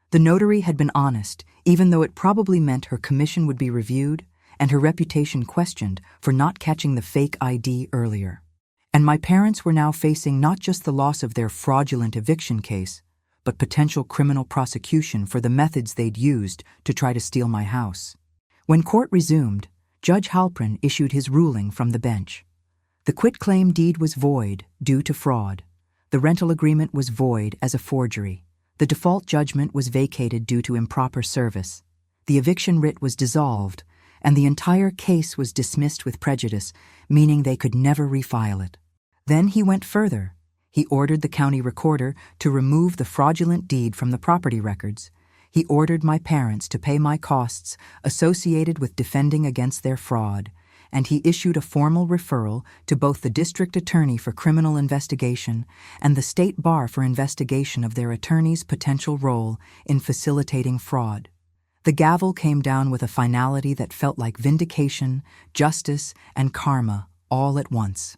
The notary had been honest, even though it probably meant her commission would be reviewed and her reputation questioned for not catching the fake ID earlier. And my parents were now facing not just the loss of their fraudulent eviction case, but potential criminal prosecution for the methods they'd used to try to steal my house. When court resumed, Judge Halpern issued his ruling from the bench. The quitclaim deed was void due to fraud. The rental agreement was void as a forgery. The default judgment was vacated due to improper service. The eviction writ was dissolved, and the entire case was dismissed with prejudice, meaning they could never refile it. Then he went further. He ordered the county recorder to remove the fraudulent deed from the property records. He ordered my parents to pay my costs associated with defending against their fraud, and he issued a formal referral to both the district attorney for criminal investigation and the state bar for investigation of their attorney's potential role in facilitating fraud. The gavel came down with a finality that felt like vindication, justice, and karma all at once.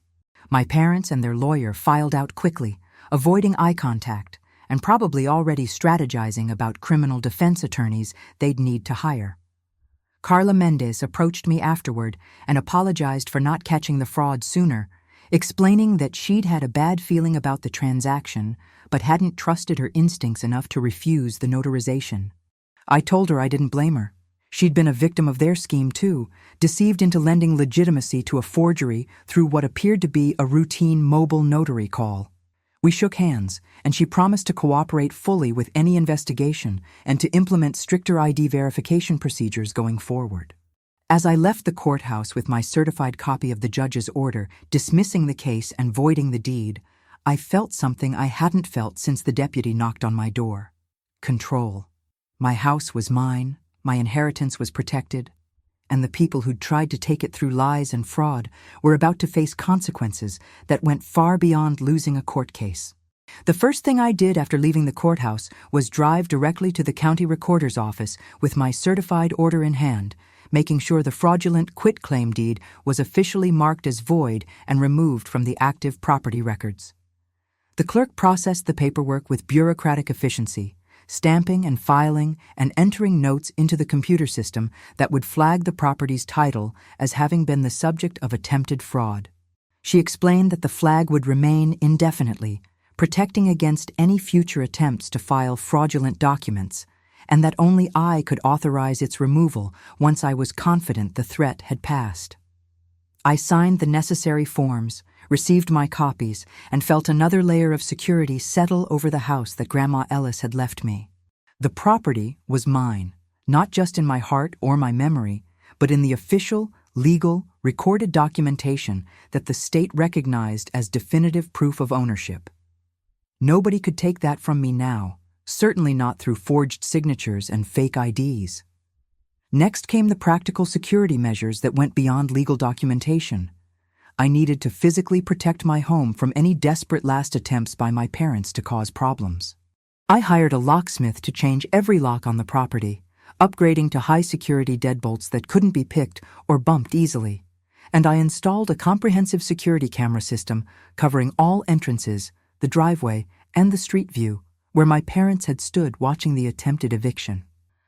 My parents and their lawyer filed out quickly, avoiding eye contact, and probably already strategizing about criminal defense attorneys they'd need to hire. Carla Mendez approached me afterward and apologized for not catching the fraud sooner, explaining that she'd had a bad feeling about the transaction but hadn't trusted her instincts enough to refuse the notarization. I told her I didn't blame her. She'd been a victim of their scheme too, deceived into lending legitimacy to a forgery through what appeared to be a routine mobile notary call. We shook hands, and she promised to cooperate fully with any investigation and to implement stricter ID verification procedures going forward. As I left the courthouse with my certified copy of the judge's order dismissing the case and voiding the deed, I felt something I hadn't felt since the deputy knocked on my door. Control. My house was mine, my inheritance was protected, and the people who'd tried to take it through lies and fraud were about to face consequences that went far beyond losing a court case. The first thing I did after leaving the courthouse was drive directly to the county recorder's office with my certified order in hand, making sure the fraudulent quitclaim deed was officially marked as void and removed from the active property records. The clerk processed the paperwork with bureaucratic efficiency, stamping and filing and entering notes into the computer system that would flag the property's title as having been the subject of attempted fraud. She explained that the flag would remain indefinitely, protecting against any future attempts to file fraudulent documents, and that only I could authorize its removal once I was confident the threat had passed. I signed the necessary forms, received my copies, and felt another layer of security settle over the house that Grandma Ellis had left me. The property was mine, not just in my heart or my memory, but in the official, legal, recorded documentation that the state recognized as definitive proof of ownership. Nobody could take that from me now, certainly not through forged signatures and fake IDs. Next came the practical security measures that went beyond legal documentation. I needed to physically protect my home from any desperate last attempts by my parents to cause problems. I hired a locksmith to change every lock on the property, upgrading to high-security deadbolts that couldn't be picked or bumped easily, and I installed a comprehensive security camera system covering all entrances, the driveway, and the street view, where my parents had stood watching the attempted eviction.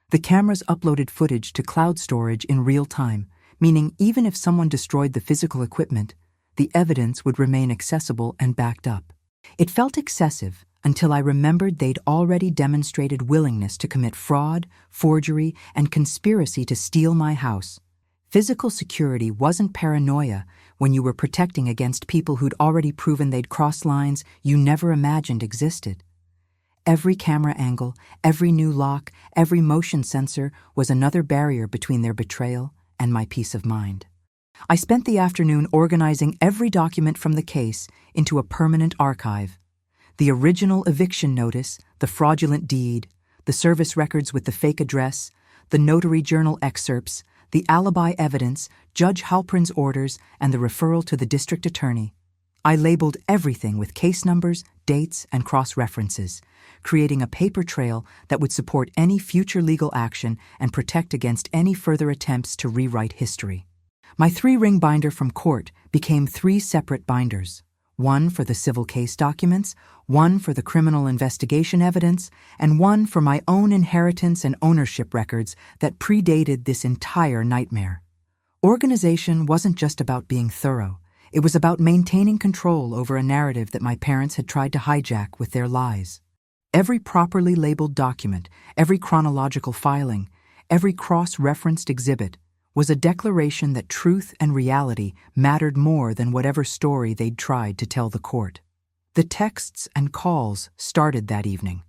The cameras uploaded footage to cloud storage in real time, meaning even if someone destroyed the physical equipment, the evidence would remain accessible and backed up. It felt excessive until I remembered they'd already demonstrated willingness to commit fraud, forgery, and conspiracy to steal my house. Physical security wasn't paranoia when you were protecting against people who'd already proven they'd crossed lines you never imagined existed. Every camera angle, every new lock, every motion sensor was another barrier between their betrayal and my peace of mind. I spent the afternoon organizing every document from the case into a permanent archive. The original eviction notice, the fraudulent deed, the service records with the fake address, the notary journal excerpts, the alibi evidence, Judge Halprin's orders, and the referral to the district attorney. I labeled everything with case numbers, dates, and cross-references, creating a paper trail that would support any future legal action and protect against any further attempts to rewrite history. My 3-ring binder from court became 3 separate binders, one for the civil case documents, one for the criminal investigation evidence, and one for my own inheritance and ownership records that predated this entire nightmare. Organization wasn't just about being thorough. It was about maintaining control over a narrative that my parents had tried to hijack with their lies. Every properly labeled document, every chronological filing, every cross-referenced exhibit was a declaration that truth and reality mattered more than whatever story they'd tried to tell the court. The texts and calls started that evening,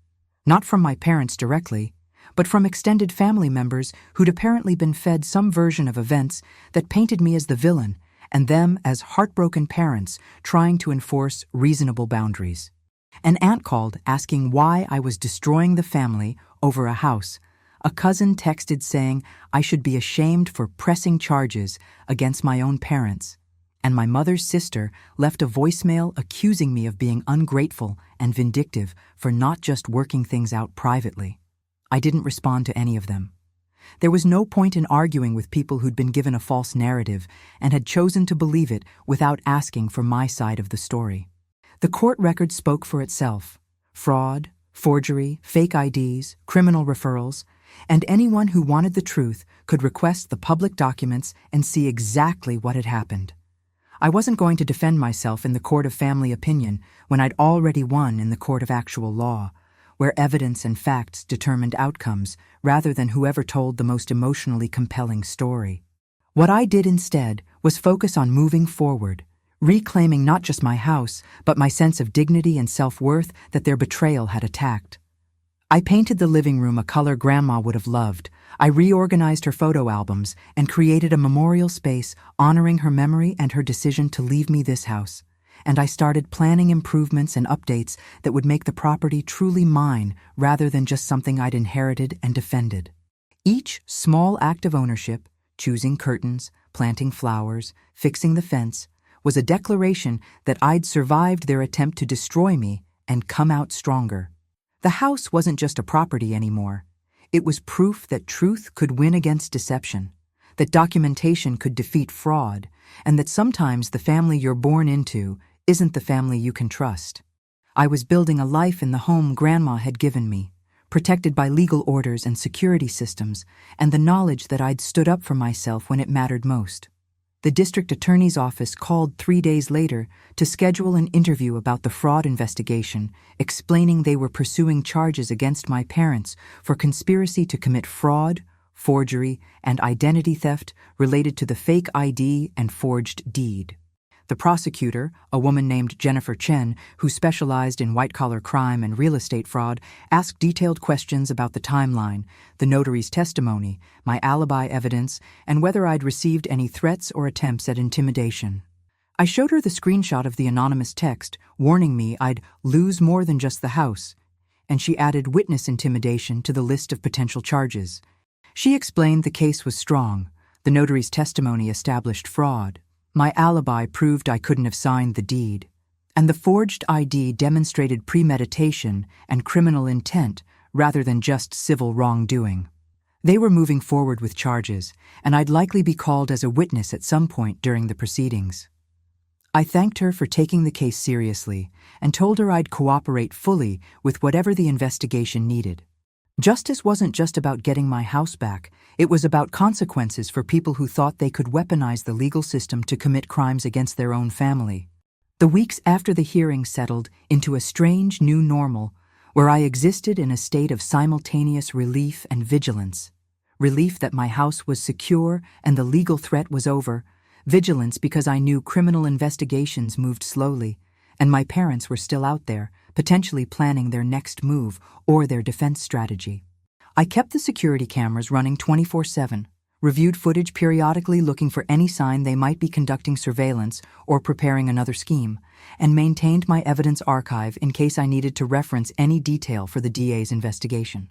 not from my parents directly, but from extended family members who'd apparently been fed some version of events that painted me as the villain and them as heartbroken parents trying to enforce reasonable boundaries. An aunt called asking why I was destroying the family over a house. A cousin texted saying I should be ashamed for pressing charges against my own parents, and my mother's sister left a voicemail accusing me of being ungrateful and vindictive for not just working things out privately. I didn't respond to any of them. There was no point in arguing with people who'd been given a false narrative and had chosen to believe it without asking for my side of the story. The court record spoke for itself. Fraud, forgery, fake IDs, criminal referrals, and anyone who wanted the truth could request the public documents and see exactly what had happened. I wasn't going to defend myself in the court of family opinion when I'd already won in the court of actual law, where evidence and facts determined outcomes rather than whoever told the most emotionally compelling story. What I did instead was focus on moving forward, reclaiming not just my house, but my sense of dignity and self-worth that their betrayal had attacked. I painted the living room a color Grandma would have loved. I reorganized her photo albums and created a memorial space honoring her memory and her decision to leave me this house. And I started planning improvements and updates that would make the property truly mine rather than just something I'd inherited and defended. Each small act of ownership, choosing curtains, planting flowers, fixing the fence, was a declaration that I'd survived their attempt to destroy me and come out stronger. The house wasn't just a property anymore. It was proof that truth could win against deception, that documentation could defeat fraud, and that sometimes the family you're born into isn't the family you can trust. I was building a life in the home Grandma had given me, protected by legal orders and security systems, and the knowledge that I'd stood up for myself when it mattered most. The district attorney's office called 3 days later to schedule an interview about the fraud investigation, explaining they were pursuing charges against my parents for conspiracy to commit fraud, forgery, and identity theft related to the fake ID and forged deed. The prosecutor, a woman named Jennifer Chen, who specialized in white-collar crime and real estate fraud, asked detailed questions about the timeline, the notary's testimony, my alibi evidence, and whether I'd received any threats or attempts at intimidation. I showed her the screenshot of the anonymous text, warning me I'd lose more than just the house, and she added witness intimidation to the list of potential charges. She explained the case was strong. The notary's testimony established fraud. My alibi proved I couldn't have signed the deed, and the forged ID demonstrated premeditation and criminal intent rather than just civil wrongdoing. They were moving forward with charges, and I'd likely be called as a witness at some point during the proceedings. I thanked her for taking the case seriously and told her I'd cooperate fully with whatever the investigation needed. Justice wasn't just about getting my house back. It was about consequences for people who thought they could weaponize the legal system to commit crimes against their own family. The weeks after the hearing settled into a strange new normal, where I existed in a state of simultaneous relief and vigilance. Relief that my house was secure and the legal threat was over. Vigilance because I knew criminal investigations moved slowly, and my parents were still out there, potentially planning their next move or their defense strategy. I kept the security cameras running 24/7, reviewed footage periodically looking for any sign they might be conducting surveillance or preparing another scheme, and maintained my evidence archive in case I needed to reference any detail for the DA's investigation.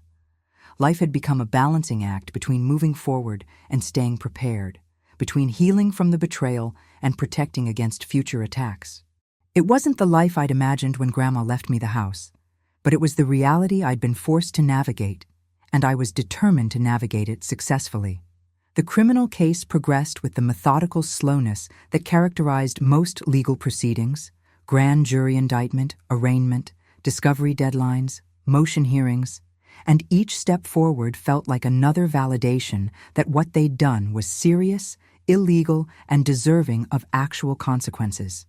Life had become a balancing act between moving forward and staying prepared, between healing from the betrayal and protecting against future attacks. It wasn't the life I'd imagined when Grandma left me the house, but it was the reality I'd been forced to navigate, and I was determined to navigate it successfully. The criminal case progressed with the methodical slowness that characterized most legal proceedings: grand jury indictment, arraignment, discovery deadlines, motion hearings, and each step forward felt like another validation that what they'd done was serious, illegal, and deserving of actual consequences.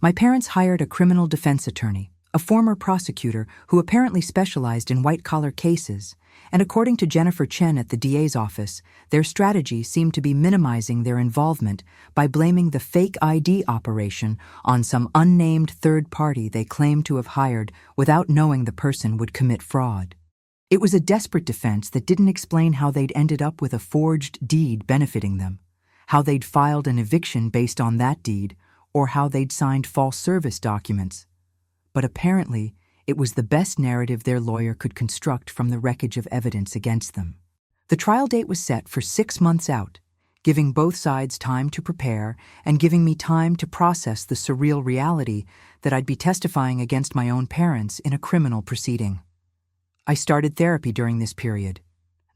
My parents hired a criminal defense attorney, a former prosecutor who apparently specialized in white-collar cases, and according to Jennifer Chen at the DA's office, their strategy seemed to be minimizing their involvement by blaming the fake ID operation on some unnamed third party they claimed to have hired without knowing the person would commit fraud. It was a desperate defense that didn't explain how they'd ended up with a forged deed benefiting them, how they'd filed an eviction based on that deed, or how they'd signed false service documents. But apparently, it was the best narrative their lawyer could construct from the wreckage of evidence against them. The trial date was set for 6 months out, giving both sides time to prepare and giving me time to process the surreal reality that I'd be testifying against my own parents in a criminal proceeding. I started therapy during this period,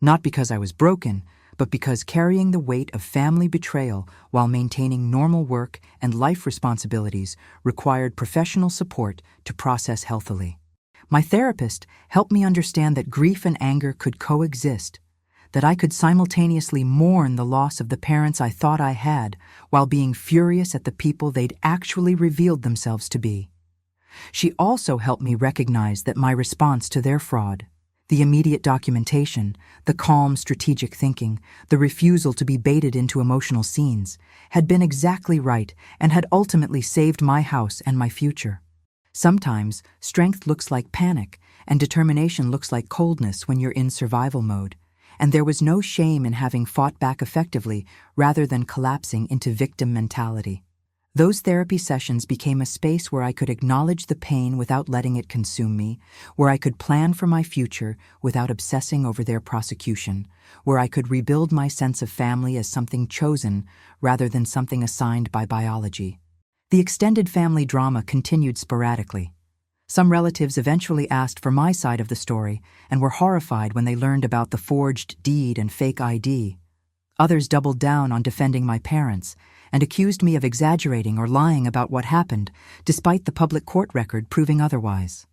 Not because I was broken, but because carrying the weight of family betrayal while maintaining normal work and life responsibilities required professional support to process healthily. My therapist helped me understand that grief and anger could coexist, that I could simultaneously mourn the loss of the parents I thought I had while being furious at the people they'd actually revealed themselves to be. She also helped me recognize that my response to their fraud, the immediate documentation, the calm strategic thinking, the refusal to be baited into emotional scenes, had been exactly right and had ultimately saved my house and my future. Sometimes, strength looks like panic, and determination looks like coldness when you're in survival mode, and there was no shame in having fought back effectively rather than collapsing into victim mentality. Those therapy sessions became a space where I could acknowledge the pain without letting it consume me, where I could plan for my future without obsessing over their prosecution, where I could rebuild my sense of family as something chosen rather than something assigned by biology. The extended family drama continued sporadically. Some relatives eventually asked for my side of the story and were horrified when they learned about the forged deed and fake ID. Others doubled down on defending my parents and accused me of exaggerating or lying about what happened, despite the public court record proving otherwise.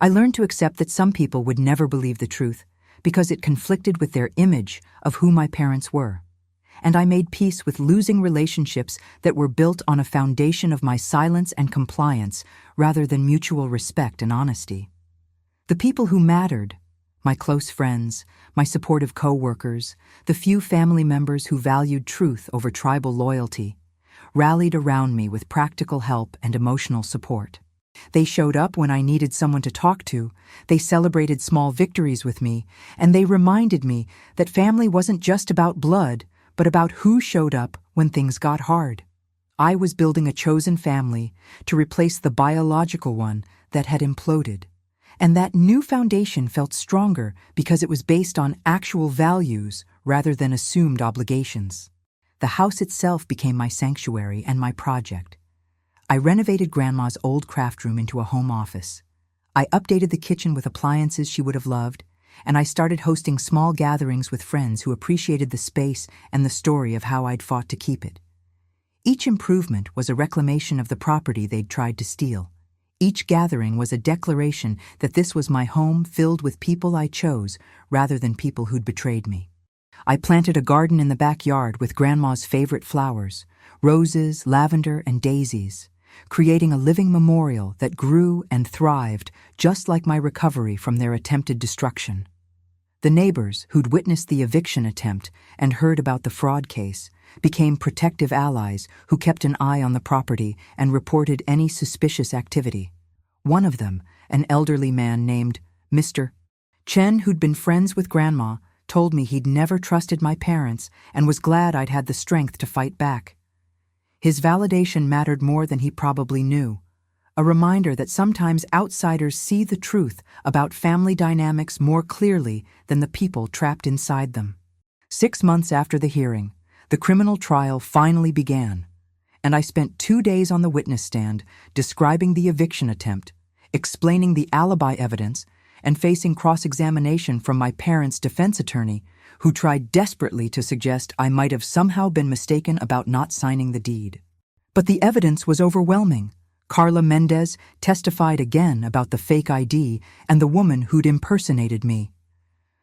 I learned to accept that some people would never believe the truth because it conflicted with their image of who my parents were. And I made peace with losing relationships that were built on a foundation of my silence and compliance rather than mutual respect and honesty. The people who mattered, my close friends, my supportive co-workers, the few family members who valued truth over tribal loyalty, rallied around me with practical help and emotional support. They showed up when I needed someone to talk to, they celebrated small victories with me, and they reminded me that family wasn't just about blood, but about who showed up when things got hard. I was building a chosen family to replace the biological one that had imploded. And that new foundation felt stronger because it was based on actual values rather than assumed obligations. The house itself became my sanctuary and my project. I renovated Grandma's old craft room into a home office. I updated the kitchen with appliances she would have loved, and I started hosting small gatherings with friends who appreciated the space and the story of how I'd fought to keep it. Each improvement was a reclamation of the property they'd tried to steal. Each gathering was a declaration that this was my home filled with people I chose rather than people who'd betrayed me. I planted a garden in the backyard with Grandma's favorite flowers, roses, lavender, and daisies, creating a living memorial that grew and thrived just like my recovery from their attempted destruction. The neighbors who'd witnessed the eviction attempt and heard about the fraud case became protective allies who kept an eye on the property and reported any suspicious activity. One of them, an elderly man named Mr. Chen, who'd been friends with Grandma, told me he'd never trusted my parents and was glad I'd had the strength to fight back. His validation mattered more than he probably knew, a reminder that sometimes outsiders see the truth about family dynamics more clearly than the people trapped inside them. 6 months after the hearing, the criminal trial finally began, and I spent 2 days on the witness stand describing the eviction attempt, explaining the alibi evidence, and facing cross-examination from my parents' defense attorney, who tried desperately to suggest I might have somehow been mistaken about not signing the deed. But the evidence was overwhelming. Carla Mendez testified again about the fake ID and the woman who'd impersonated me.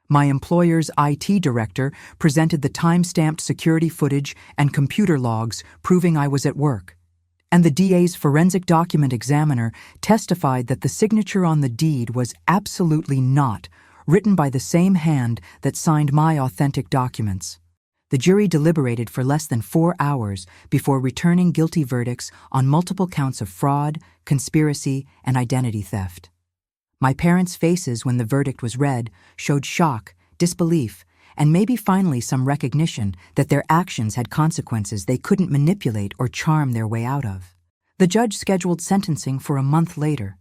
My employer's IT director presented the time-stamped security footage and computer logs proving I was at work. And the DA's forensic document examiner testified that the signature on the deed was absolutely not written by the same hand that signed my authentic documents. The jury deliberated for less than 4 hours before returning guilty verdicts on multiple counts of fraud, conspiracy, and identity theft. My parents' faces when the verdict was read showed shock, disbelief, and maybe finally some recognition that their actions had consequences they couldn't manipulate or charm their way out of. The judge scheduled sentencing for a month later,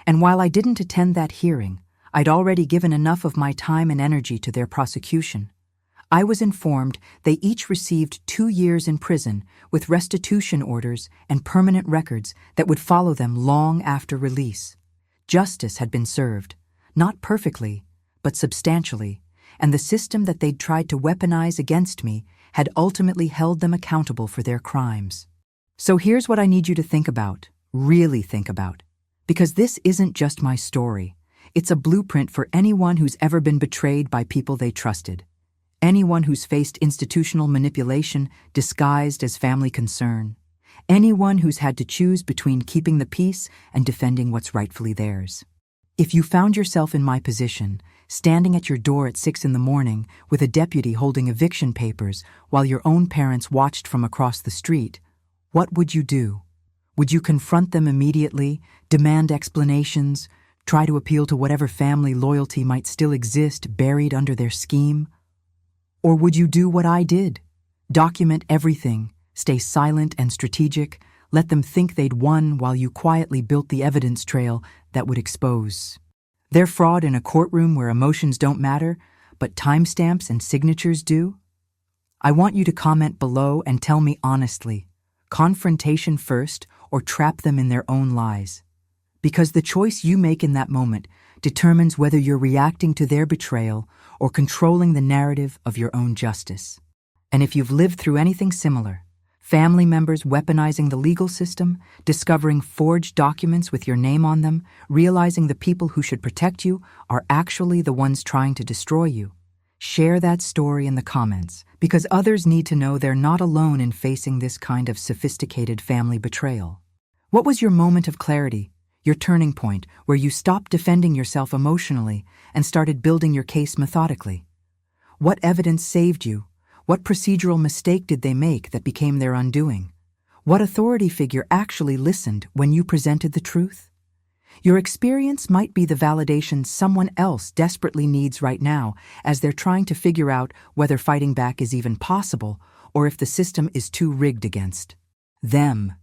and while I didn't attend that hearing, I'd already given enough of my time and energy to their prosecution. I was informed they each received 2 years in prison with restitution orders and permanent records that would follow them long after release. Justice had been served, not perfectly, but substantially, and the system that they'd tried to weaponize against me had ultimately held them accountable for their crimes. So here's what I need you to think about, really think about, because this isn't just my story. It's a blueprint for anyone who's ever been betrayed by people they trusted, anyone who's faced institutional manipulation disguised as family concern, anyone who's had to choose between keeping the peace and defending what's rightfully theirs. If you found yourself in my position, standing at your door at 6 a.m. with a deputy holding eviction papers while your own parents watched from across the street, what would you do? Would you confront them immediately, demand explanations, try to appeal to whatever family loyalty might still exist buried under their scheme? Or would you do what I did? Document everything, stay silent and strategic, let them think they'd won while you quietly built the evidence trail that would expose their fraud in a courtroom where emotions don't matter, but timestamps and signatures do? I want you to comment below and tell me honestly, confrontation first or trap them in their own lies? Because the choice you make in that moment determines whether you're reacting to their betrayal or controlling the narrative of your own justice. And if you've lived through anything similar, family members weaponizing the legal system, discovering forged documents with your name on them, realizing the people who should protect you are actually the ones trying to destroy you, share that story in the comments, because others need to know they're not alone in facing this kind of sophisticated family betrayal. What was your moment of clarity, your turning point, where you stopped defending yourself emotionally and started building your case methodically? What evidence saved you? What procedural mistake did they make that became their undoing? What authority figure actually listened when you presented the truth? Your experience might be the validation someone else desperately needs right now as they're trying to figure out whether fighting back is even possible or if the system is too rigged against them.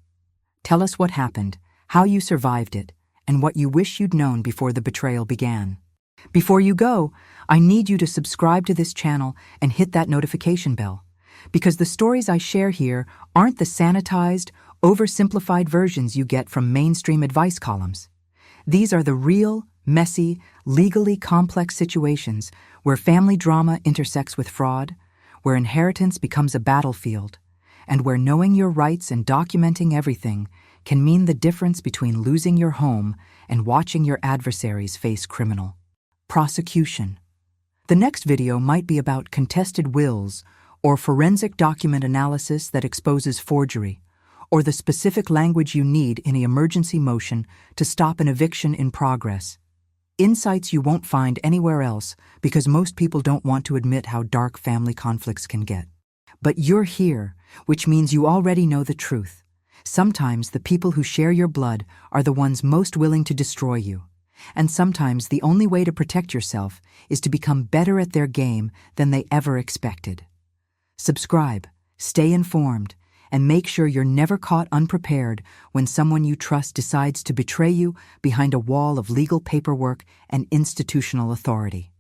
Tell us what happened, how you survived it, and what you wish you'd known before the betrayal began. Before you go, I need you to subscribe to this channel and hit that notification bell, because the stories I share here aren't the sanitized, oversimplified versions you get from mainstream advice columns. These are the real, messy, legally complex situations where family drama intersects with fraud, where inheritance becomes a battlefield, and where knowing your rights and documenting everything can mean the difference between losing your home and watching your adversaries face criminal prosecution. The next video might be about contested wills or forensic document analysis that exposes forgery, or the specific language you need in an emergency motion to stop an eviction in progress. Insights you won't find anywhere else because most people don't want to admit how dark family conflicts can get. But you're here, which means you already know the truth. Sometimes the people who share your blood are the ones most willing to destroy you. And sometimes the only way to protect yourself is to become better at their game than they ever expected. Subscribe, stay informed, and make sure you're never caught unprepared when someone you trust decides to betray you behind a wall of legal paperwork and institutional authority.